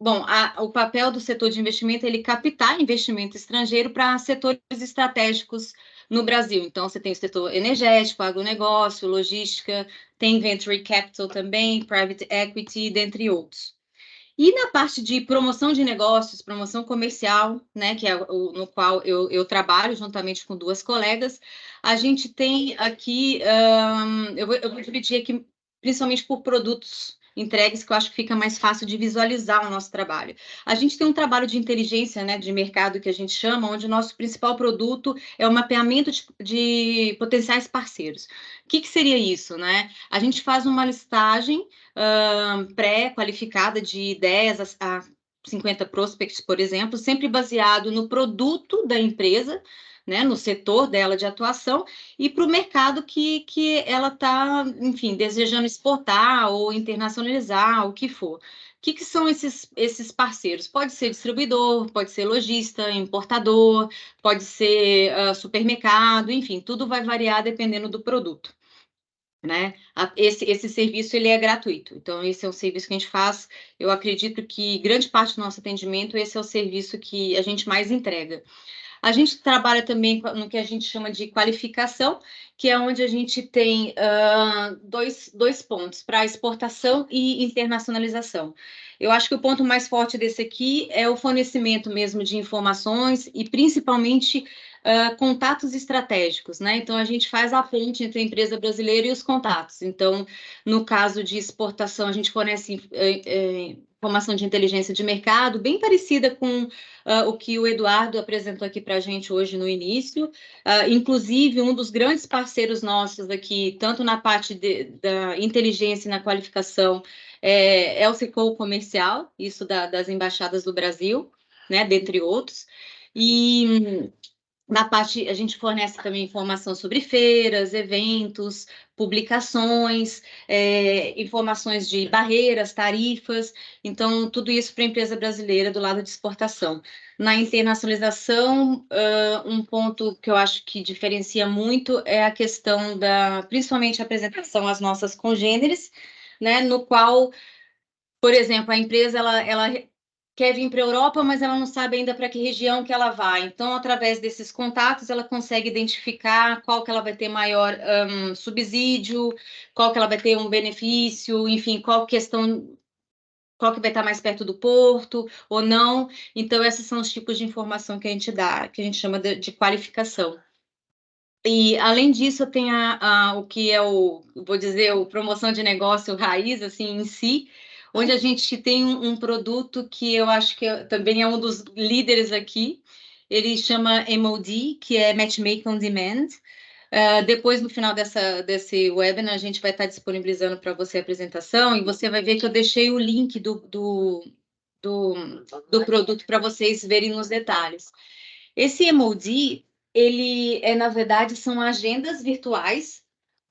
Bom, o papel do setor de investimento é ele captar investimento estrangeiro para setores estratégicos no Brasil. Então, você tem o setor energético, agronegócio, logística, tem venture capital também, private equity, dentre outros. E na parte de promoção de negócios, promoção comercial, né, que é no qual eu trabalho juntamente com 2 colegas, a gente tem aqui, eu vou dividir aqui principalmente por produtos entregues, que eu acho que fica mais fácil de visualizar o nosso trabalho. A gente tem um trabalho de inteligência, né, de mercado que a gente chama, onde o nosso principal produto é o mapeamento de potenciais parceiros. O que seria isso, né? A gente faz uma listagem pré-qualificada de ideias a 50 prospects, por exemplo, sempre baseado no produto da empresa, né, no setor dela de atuação, e para o mercado que ela está, enfim, desejando exportar ou internacionalizar, o que for. O que são esses parceiros? Pode ser distribuidor, pode ser lojista, importador, pode ser supermercado, enfim, tudo vai variar dependendo do produto. Né? Esse serviço ele é gratuito, então esse é um serviço que a gente faz. Eu acredito que grande parte do nosso atendimento, esse é o serviço que a gente mais entrega. A gente trabalha também no que a gente chama de qualificação, que é onde a gente tem dois pontos, para exportação e internacionalização. Eu acho que o ponto mais forte desse aqui é o fornecimento mesmo de informações e principalmente contatos estratégicos, né? Então, a gente faz a ponte entre a empresa brasileira e os contatos. Então, no caso de exportação, a gente fornece informação de inteligência de mercado, bem parecida com o que o Eduardo apresentou aqui para a gente hoje no início. Inclusive, um dos grandes parceiros nossos aqui, tanto na parte da inteligência e na qualificação, é o Secom Comercial, isso das embaixadas do Brasil, né, dentre outros. E na parte, a gente fornece também informação sobre feiras, eventos, publicações, informações de barreiras, tarifas, então, tudo isso para a empresa brasileira do lado de exportação. Na internacionalização, um ponto que eu acho que diferencia muito é a questão principalmente a apresentação às nossas congêneres, né, no qual, por exemplo, a empresa, ela quer vir para a Europa, mas ela não sabe ainda para que região que ela vai. Então, através desses contatos, ela consegue identificar qual que ela vai ter maior subsídio, qual que ela vai ter um benefício, enfim, qual que vai estar mais perto do porto ou não. Então, esses são os tipos de informação que a gente dá, que a gente chama de qualificação. E, além disso, tem o que é vou dizer, o promoção de negócio raiz, assim, em si, onde a gente tem um produto que eu acho que também é um dos líderes aqui. Ele chama MOD, que é Matchmaking on Demand. Depois, no final desse webinar, a gente vai estar disponibilizando para você a apresentação e você vai ver que eu deixei o link do produto para vocês verem nos detalhes. Esse MOD, ele na verdade, são agendas virtuais,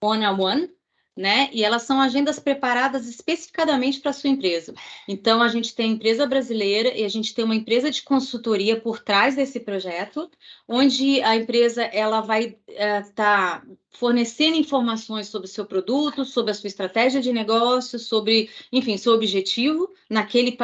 one-on-one, né? E elas são agendas preparadas especificadamente para a sua empresa. Então, a gente tem a empresa brasileira e a gente tem uma empresa de consultoria por trás desse projeto, onde a empresa ela vai estar fornecendo informações sobre o seu produto, sobre a sua estratégia de negócio, sobre, enfim, seu objetivo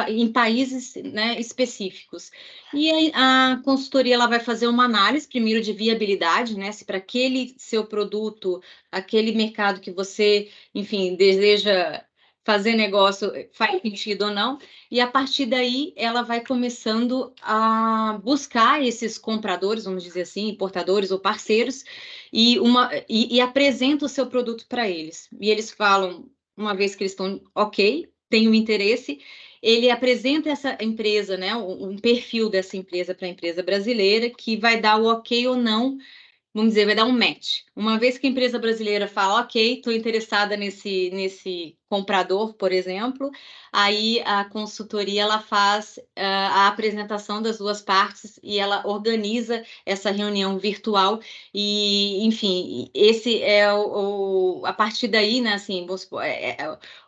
em países, né, específicos. E a consultoria ela vai fazer uma análise, primeiro, de viabilidade, né, se para aquele seu produto, aquele mercado que você, enfim, deseja fazer negócio faz sentido ou não, e a partir daí ela vai começando a buscar esses compradores, vamos dizer assim, importadores ou parceiros, e apresenta o seu produto para eles. E eles falam, uma vez que eles estão ok, têm o interesse, ele apresenta essa empresa, né, um perfil dessa empresa para a empresa brasileira, que vai dar o ok ou não, vamos dizer, vai dar um match. Uma vez que a empresa brasileira fala, ok, estou interessada nesse comprador, por exemplo, aí a consultoria ela faz a apresentação das duas partes e ela organiza essa reunião virtual e, enfim, esse é a partir daí, né, assim, vamos supor,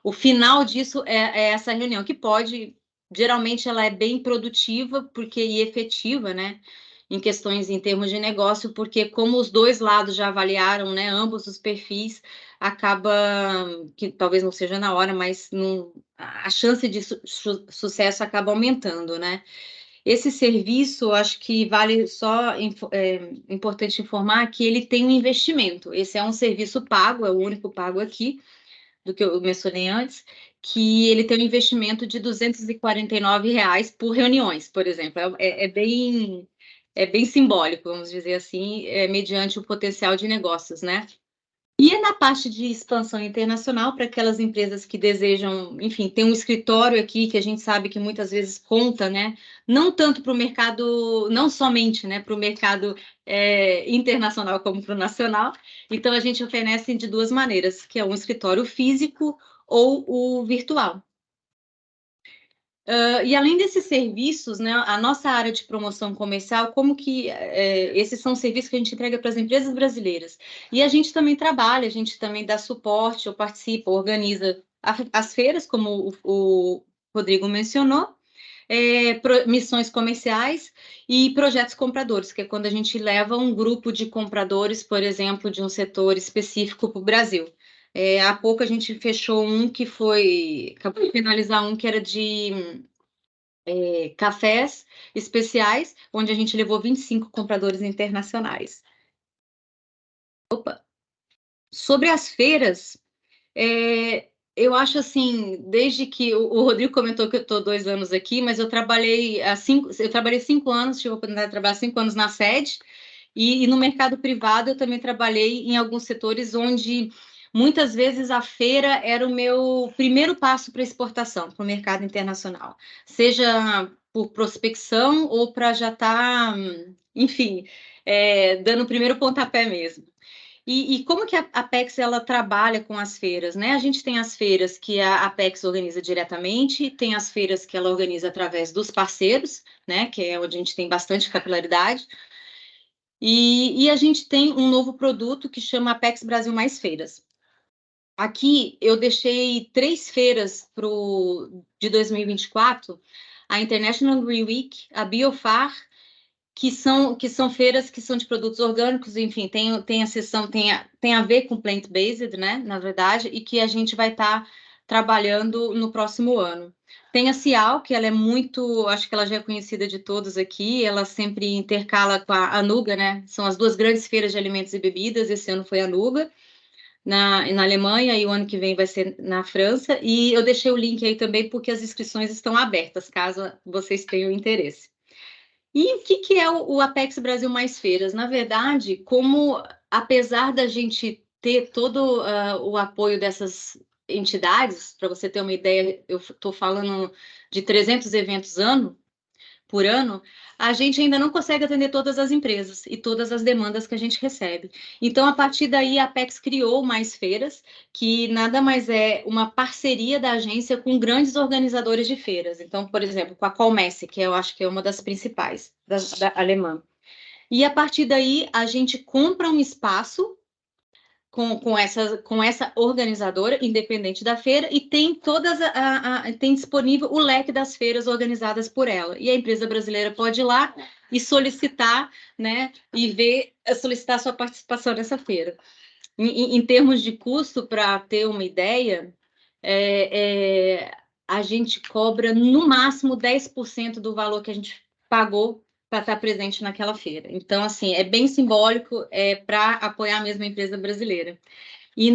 o final disso é essa reunião, que pode, geralmente ela é bem produtiva e efetiva, né, em questões em termos de negócio, porque como os dois lados já avaliaram, né, ambos os perfis, acaba que talvez não seja na hora, mas a chance de sucesso acaba aumentando, né? Esse serviço, acho que vale só importante informar que ele tem um investimento. Esse é um serviço pago, é o único pago aqui, do que eu mencionei antes, que ele tem um investimento de R$ 249 por reuniões, por exemplo. É bem simbólico, vamos dizer assim, mediante o potencial de negócios, né? E na parte de expansão internacional, para aquelas empresas que desejam, enfim, ter um escritório aqui, que a gente sabe que muitas vezes conta, né? Não tanto para o mercado, não somente, né, para o mercado internacional como para o nacional. Então, a gente oferece de duas maneiras, que é um escritório físico ou o virtual. E além desses serviços, né, a nossa área de promoção comercial, como que esses são serviços que a gente entrega para as empresas brasileiras. E a gente também trabalha, a gente também dá suporte, ou participa, organiza as feiras, como o Rodrigo mencionou, missões comerciais e projetos compradores, que é quando a gente leva um grupo de compradores, por exemplo, de um setor específico para o Brasil. Há pouco a gente fechou acabou de finalizar um que era de cafés especiais, onde a gente levou 25 compradores internacionais. Sobre as feiras, eu acho assim, desde que o Rodrigo comentou que eu estou 2 anos aqui, mas eu trabalhei 5 anos, tive a oportunidade de trabalhar 5 anos na sede, e no mercado privado eu também trabalhei em alguns setores onde muitas vezes a feira era o meu primeiro passo para exportação, para o mercado internacional, seja por prospecção ou para já estar, enfim, dando o primeiro pontapé mesmo. E como que a Apex ela trabalha com as feiras, né? A gente tem as feiras que a Apex organiza diretamente, tem as feiras que ela organiza através dos parceiros, né? Que é onde a gente tem bastante capilaridade. E a gente tem um novo produto que chama Apex Brasil Mais Feiras. Aqui eu deixei 3 feiras de 2024, a International Green Week, a Biofar, que são feiras que são de produtos orgânicos, enfim, tem a seção, tem a ver com plant-based, né, na verdade, e que a gente vai estar trabalhando no próximo ano. Tem a Cial, que ela é muito, acho que ela já é conhecida de todos aqui, ela sempre intercala com a Anuga, né, são as 2 grandes feiras de alimentos e bebidas, esse ano foi a Anuga, na Alemanha, e o ano que vem vai ser na França, e eu deixei o link aí também, porque as inscrições estão abertas, caso vocês tenham interesse. E o que é o Apex Brasil Mais Feiras? Na verdade, apesar da gente ter todo o apoio dessas entidades, para você ter uma ideia, eu estou falando de 300 eventos por ano, a gente ainda não consegue atender todas as empresas e todas as demandas que a gente recebe. Então, a partir daí, a Apex criou Mais Feiras, que nada mais é uma parceria da agência com grandes organizadores de feiras. Então, por exemplo, com a Colmesse, que eu acho que é uma das principais, da alemã. E, a partir daí, a gente compra um espaço com essa organizadora, independente da feira, e tem tem disponível o leque das feiras organizadas por ela. E a empresa brasileira pode ir lá e solicitar, né, solicitar sua participação nessa feira. Em termos de custo, para ter uma ideia, a gente cobra no máximo 10% do valor que a gente pagou para estar presente naquela feira. Então, assim, é bem simbólico, para apoiar mesmo a empresa brasileira. E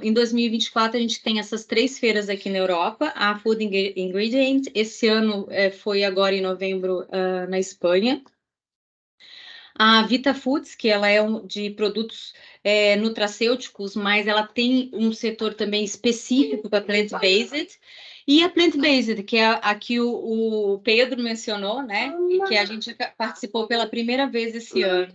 em 2024 a gente tem essas 3 feiras aqui na Europa, a Food Ingredient, esse ano foi agora em novembro na Espanha. A Vita Foods, que ela é de produtos nutracêuticos, mas ela tem um setor também específico para plant-based. E a plant-based, que é a que o Pedro mencionou, né? E que a gente participou pela primeira vez esse ano.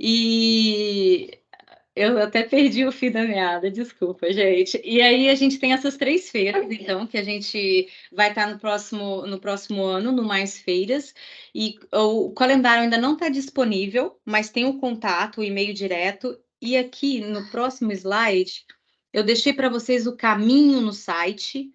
E eu até perdi o fio da meada, desculpa, gente. E aí a gente tem essas 3 feiras, então, que a gente vai estar no próximo ano, no Mais Feiras. E o calendário ainda não está disponível, mas tem o contato, o e-mail direto. E aqui no próximo slide, eu deixei para vocês o caminho no site.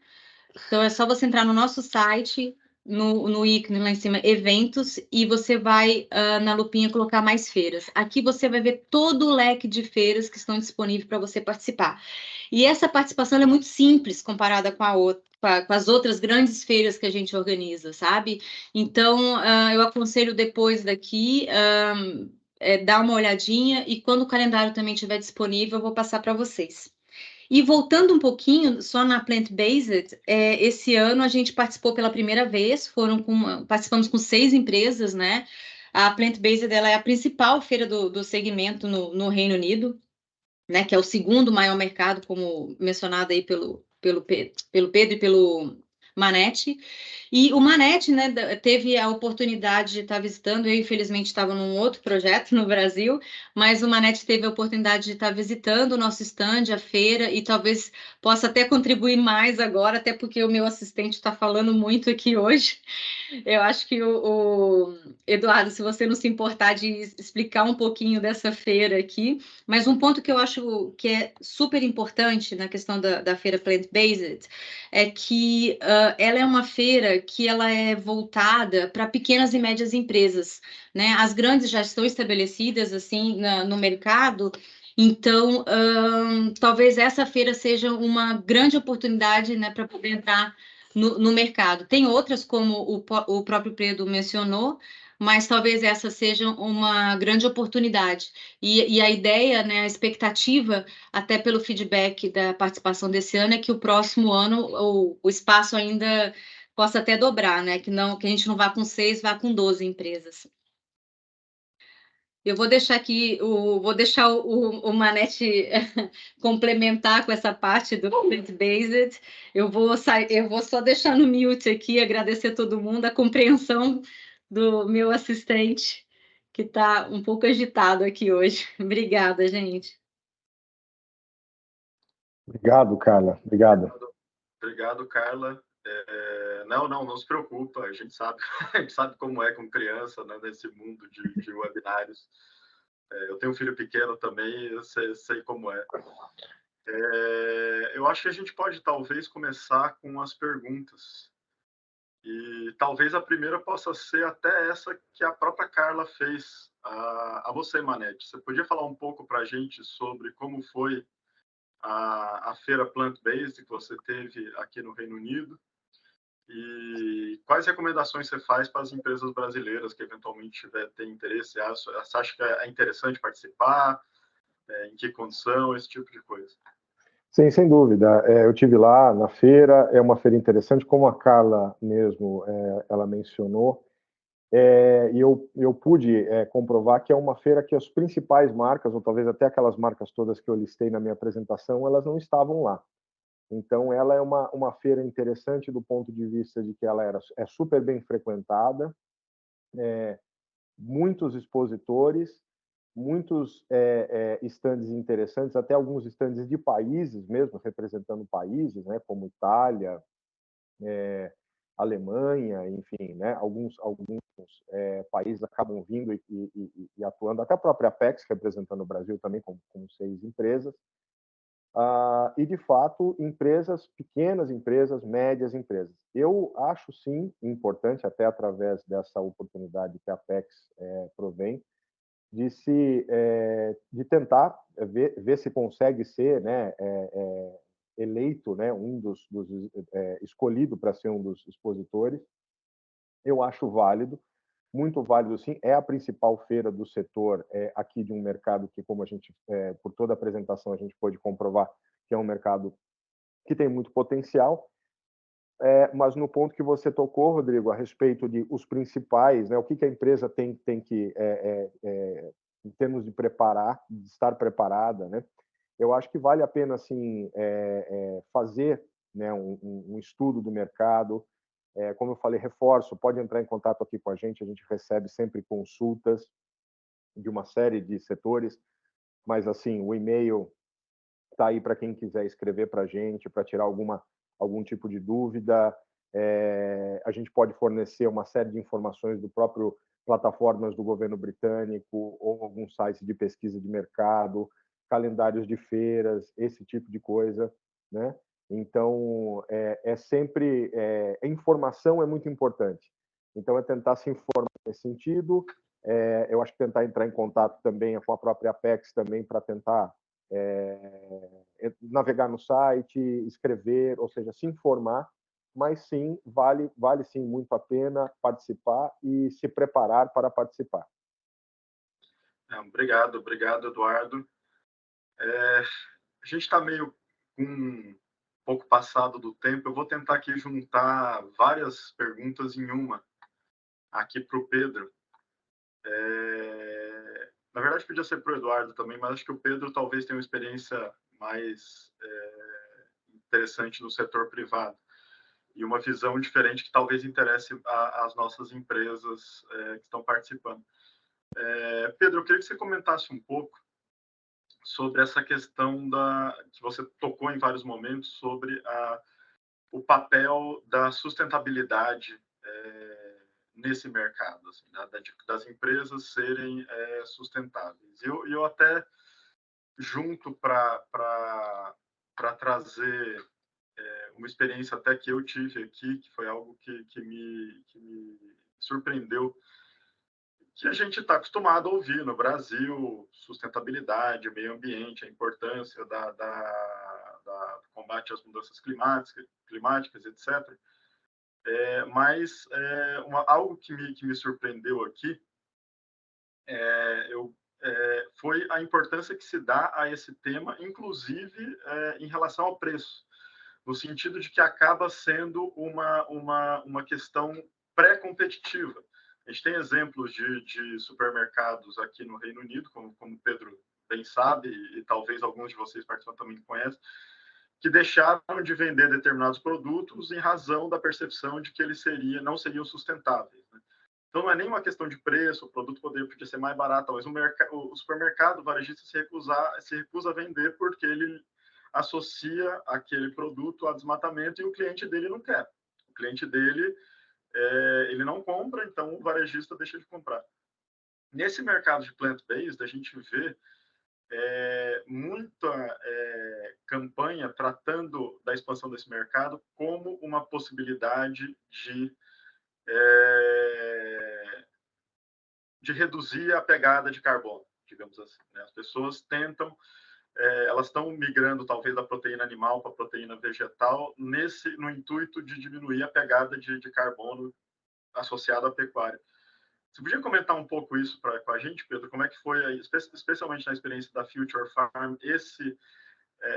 Então é só você entrar no nosso site, no ícone lá em cima, eventos, e você vai na lupinha colocar mais feiras. Aqui você vai ver todo o leque de feiras que estão disponíveis para você participar. E essa participação é muito simples comparada com com as outras grandes feiras que a gente organiza, sabe? Então, eu aconselho depois daqui dar uma olhadinha, e quando o calendário também estiver disponível, eu vou passar para vocês. E voltando um pouquinho, só na Plant-Based, esse ano a gente participou pela primeira vez, participamos com 6 empresas, né? A Plant-Based ela é a principal feira do segmento no Reino Unido, né? Que é o segundo maior mercado, como mencionado aí pelo Pedro e pelo Manete. E o Manete, né, teve a oportunidade de estar visitando. Eu, infelizmente, estava num outro projeto no Brasil, mas o Manete teve a oportunidade de estar visitando o nosso stand, a feira, e talvez possa até contribuir mais agora, até porque o meu assistente está falando muito aqui hoje. Eu acho que o Eduardo, se você não se importar de explicar um pouquinho dessa feira aqui, mas um ponto que eu acho que é super importante na questão da feira Plant-Based é que ela é uma feira que ela é voltada para pequenas e médias empresas, né? As grandes já estão estabelecidas assim no mercado. Então, talvez essa feira seja uma grande oportunidade, né, para poder entrar no mercado. Tem outras, como o próprio Pedro mencionou, mas talvez essa seja uma grande oportunidade. E a ideia, né, a expectativa, até pelo feedback da participação desse ano, é que o próximo ano o espaço ainda possa até dobrar, né? Que a gente não vá com 6, vá com 12 empresas. Eu vou deixar aqui, vou deixar o Manete complementar com essa parte do plant-based. Eu vou só deixar no mute aqui, agradecer a todo mundo, a compreensão do meu assistente, que está um pouco agitado aqui hoje. Obrigada, gente. Obrigado, Carla. Obrigado. Obrigado, Carla. Não se preocupa, a gente sabe, a gente sabe como é com criança, né, nesse mundo de webinários. Eu tenho um filho pequeno também, eu sei como é. Eu acho que a gente pode talvez começar com as perguntas. E talvez a primeira possa ser até essa que a própria Carla fez a você, Manete. Você podia falar um pouco para a gente sobre como foi a feira Plant-Based que você teve aqui no Reino Unido? E quais recomendações você faz para as empresas brasileiras que eventualmente terem interesse? Você acha que é interessante participar? Em que condição? Esse tipo de coisa. Sim, sem dúvida. Eu tive lá na feira, é uma feira interessante, como a Carla mesmo ela mencionou, e eu pude comprovar que é uma feira que as principais marcas, ou talvez até aquelas marcas todas que eu listei na minha apresentação, elas não estavam lá. Então, ela é uma feira interessante do ponto de vista de que ela é super bem frequentada, muitos expositores, muitos estandes interessantes, até alguns estandes de países mesmo, representando países, né, como Itália, Alemanha, enfim, né, alguns países acabam vindo e atuando, até a própria Apex, representando o Brasil também com 6 empresas. e, de fato, empresas, pequenas empresas, médias empresas. Eu acho, sim, importante, até através dessa oportunidade que a Apex provém, de tentar ver se consegue ser, né, eleito, né, escolhido para ser um dos expositores. Eu acho válido, muito válido, sim. É a principal feira do setor aqui de um mercado que, como a gente, por toda a apresentação, a gente pôde comprovar que é um mercado que tem muito potencial. Mas no ponto que você tocou, Rodrigo, a respeito de os principais, né, o que a empresa tem que, em termos de de estar preparada, né, eu acho que vale a pena, assim, fazer, né, um estudo do mercado. Como eu falei, reforço, pode entrar em contato aqui com a gente recebe sempre consultas de uma série de setores, mas, assim, o e-mail está aí para quem quiser escrever para a gente, para tirar algum tipo de dúvida. A gente pode fornecer uma série de informações do próprio plataformas do governo britânico ou alguns sites de pesquisa de mercado, calendários de feiras, esse tipo de coisa, né? Então, sempre... a informação é muito importante. Então, é tentar se informar nesse sentido. Eu acho que tentar entrar em contato também com a própria Apex também para tentar navegar no site, escrever, ou seja, se informar, mas sim, vale sim muito a pena participar e se preparar para participar. Obrigado, Eduardo. A gente está meio um pouco passado do tempo, eu vou tentar aqui juntar várias perguntas em uma, aqui para o Pedro. Na verdade, podia ser para o Eduardo também, mas acho que o Pedro talvez tenha uma experiência mais interessante no setor privado e uma visão diferente que talvez interesse às nossas empresas que estão participando. Pedro, eu queria que você comentasse um pouco sobre essa questão que você tocou em vários momentos, sobre o papel da sustentabilidade nesse mercado, assim, das empresas serem sustentáveis. Eu até junto para trazer uma experiência até que eu tive aqui, que foi algo que me surpreendeu, que a gente está acostumado a ouvir no Brasil: sustentabilidade, meio ambiente, a importância do combate às mudanças climáticas, etc. Mas algo que me surpreendeu aqui foi a importância que se dá a esse tema, inclusive em relação ao preço, no sentido de que acaba sendo uma questão pré-competitiva. A gente tem exemplos de supermercados aqui no Reino Unido, como o Pedro bem sabe, e talvez alguns de vocês participam também conhecem, que deixaram de vender determinados produtos em razão da percepção de que eles não seriam sustentáveis, né? Então, não é nem uma questão de preço, o produto podia ser mais barato, mas o supermercado varejista se recusa a vender porque ele associa aquele produto a desmatamento e o cliente dele não quer. O cliente dele ele não compra, então o varejista deixa de comprar. Nesse mercado de plant-based, a gente vê muita campanha tratando da expansão desse mercado como uma possibilidade de reduzir a pegada de carbono, digamos assim, né? As pessoas tentam, elas estão migrando talvez da proteína animal para a proteína vegetal no intuito de diminuir a pegada de carbono associada à pecuária. Você podia comentar um pouco isso com a gente, Pedro? Como é que foi, especialmente na experiência da Future Farm,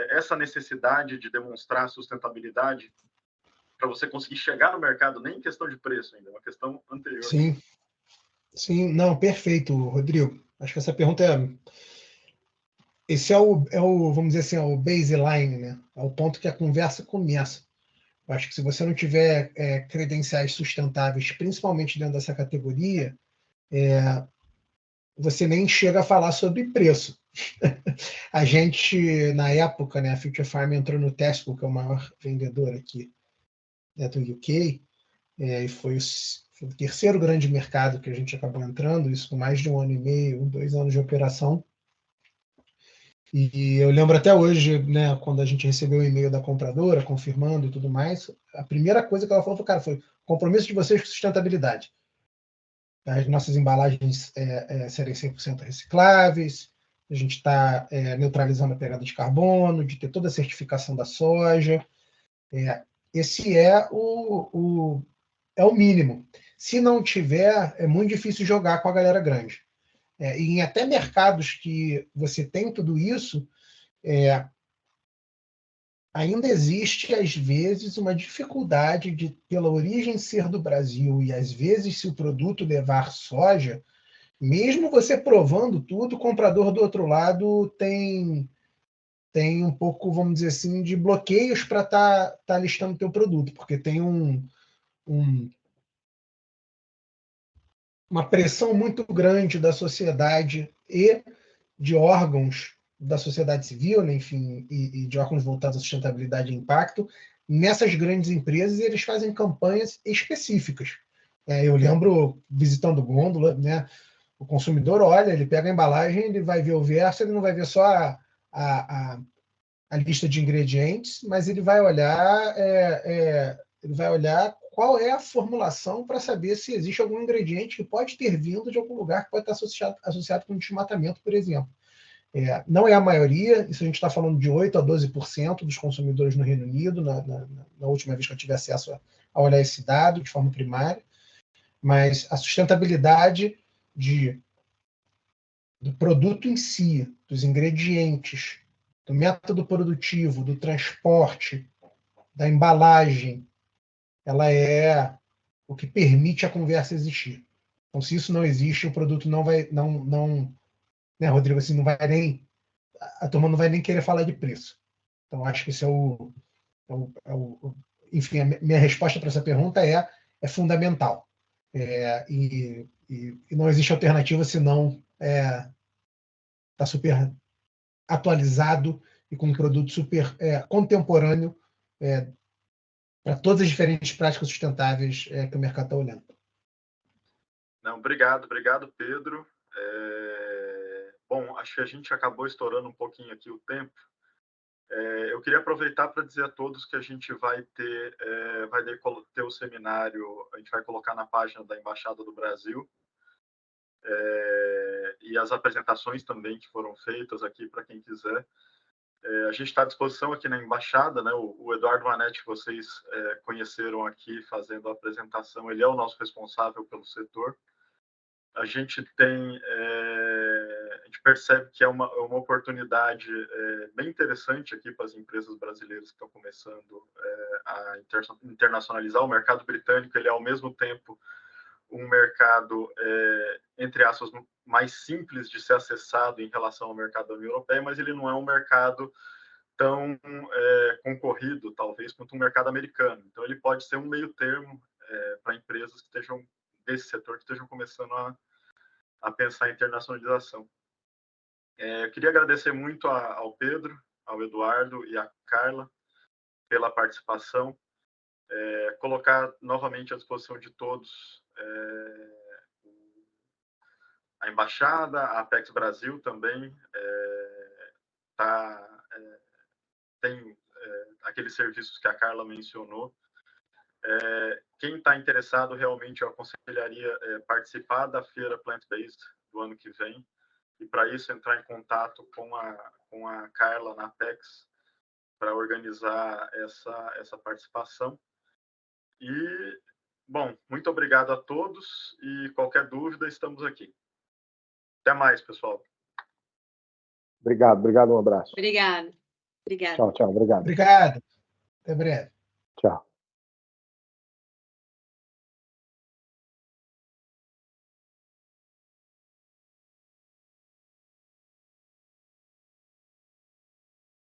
essa necessidade de demonstrar sustentabilidade para você conseguir chegar no mercado, nem em questão de preço ainda, é uma questão anterior. Sim, sim, não, perfeito, Rodrigo. Acho que essa pergunta esse vamos dizer assim, é o baseline, né? É o ponto que a conversa começa. Eu acho que se você não tiver credenciais sustentáveis, principalmente dentro dessa categoria, você nem chega a falar sobre preço. A gente, na época, né, a Future Farm entrou no Tesco, que é o maior vendedor aqui do UK, e foi o terceiro grande mercado que a gente acabou entrando, isso com mais de 1 ano e meio, 2 anos de operação. E eu lembro até hoje, né, quando a gente recebeu o e-mail da compradora, confirmando e tudo mais, a primeira coisa que ela falou foi, cara, foi compromisso de vocês com sustentabilidade. As nossas embalagens serem 100% recicláveis, a gente está neutralizando a pegada de carbono, de ter toda a certificação da soja. Esse é o mínimo. Se não tiver, é muito difícil jogar com a galera grande. E em até mercados que você tem tudo isso, ainda existe, às vezes, uma dificuldade de, pela origem ser do Brasil, e às vezes, se o produto levar soja, mesmo você provando tudo, o comprador do outro lado tem um pouco, vamos dizer assim, de bloqueios para tá listando o teu produto, porque tem uma pressão muito grande da sociedade e de órgãos da sociedade civil, né, enfim, e de órgãos voltados à sustentabilidade e impacto, nessas grandes empresas, eles fazem campanhas específicas. Eu lembro, visitando gôndola, né, o consumidor olha, ele pega a embalagem, ele vai ver o verso, ele não vai ver só a lista de ingredientes, mas ele vai olhar qual é a formulação para saber se existe algum ingrediente que pode ter vindo de algum lugar que pode estar associado com desmatamento, por exemplo. Não é a maioria, isso a gente está falando de 8% a 12% dos consumidores no Reino Unido, na última vez que eu tive acesso a olhar esse dado de forma primária, mas a sustentabilidade do produto em si, dos ingredientes, do método produtivo, do transporte, da embalagem, ela é o que permite a conversa existir. Então, se isso não existe, o produto não vai, né, Rodrigo, assim, não vai nem, a turma não vai nem querer falar de preço. Então, acho que isso enfim, a minha resposta para essa pergunta é fundamental. E não existe alternativa senão estar super atualizado e com um produto super contemporâneo para todas as diferentes práticas sustentáveis que o mercado está olhando. Não, obrigado, Pedro. Bom, acho que a gente acabou estourando um pouquinho aqui o tempo. Eu queria aproveitar para dizer a todos que a gente vai ter o seminário, a gente vai colocar na página da Embaixada do Brasil, e as apresentações também que foram feitas aqui para quem quiser. A gente está à disposição aqui na Embaixada, né? O Eduardo Manetti, que vocês conheceram aqui fazendo a apresentação, ele é o nosso responsável pelo setor. A gente percebe que é uma oportunidade bem interessante aqui para as empresas brasileiras que estão começando a internacionalizar. O mercado britânico, ele é ao mesmo tempo um mercado, entre aspas, mais simples de ser acessado em relação ao mercado da União Europeia, mas ele não é um mercado tão concorrido, talvez, quanto um mercado americano. Então, ele pode ser um meio termo para empresas que estejam desse setor, que estejam começando a pensar em internacionalização. Eu queria agradecer muito ao Pedro, ao Eduardo e à Carla pela participação, colocar novamente à disposição de todos a Embaixada, a Apex Brasil também tem aqueles serviços que a Carla mencionou. Quem está interessado, realmente, eu aconselharia participar da Feira Plant-Based do ano que vem, e para isso entrar em contato com a Carla na Apex para organizar essa participação. E, bom, muito obrigado a todos, e qualquer dúvida, estamos aqui. Até mais, pessoal. Obrigado, um abraço. Obrigada. Tchau, obrigado. Obrigado. Até breve. Tchau.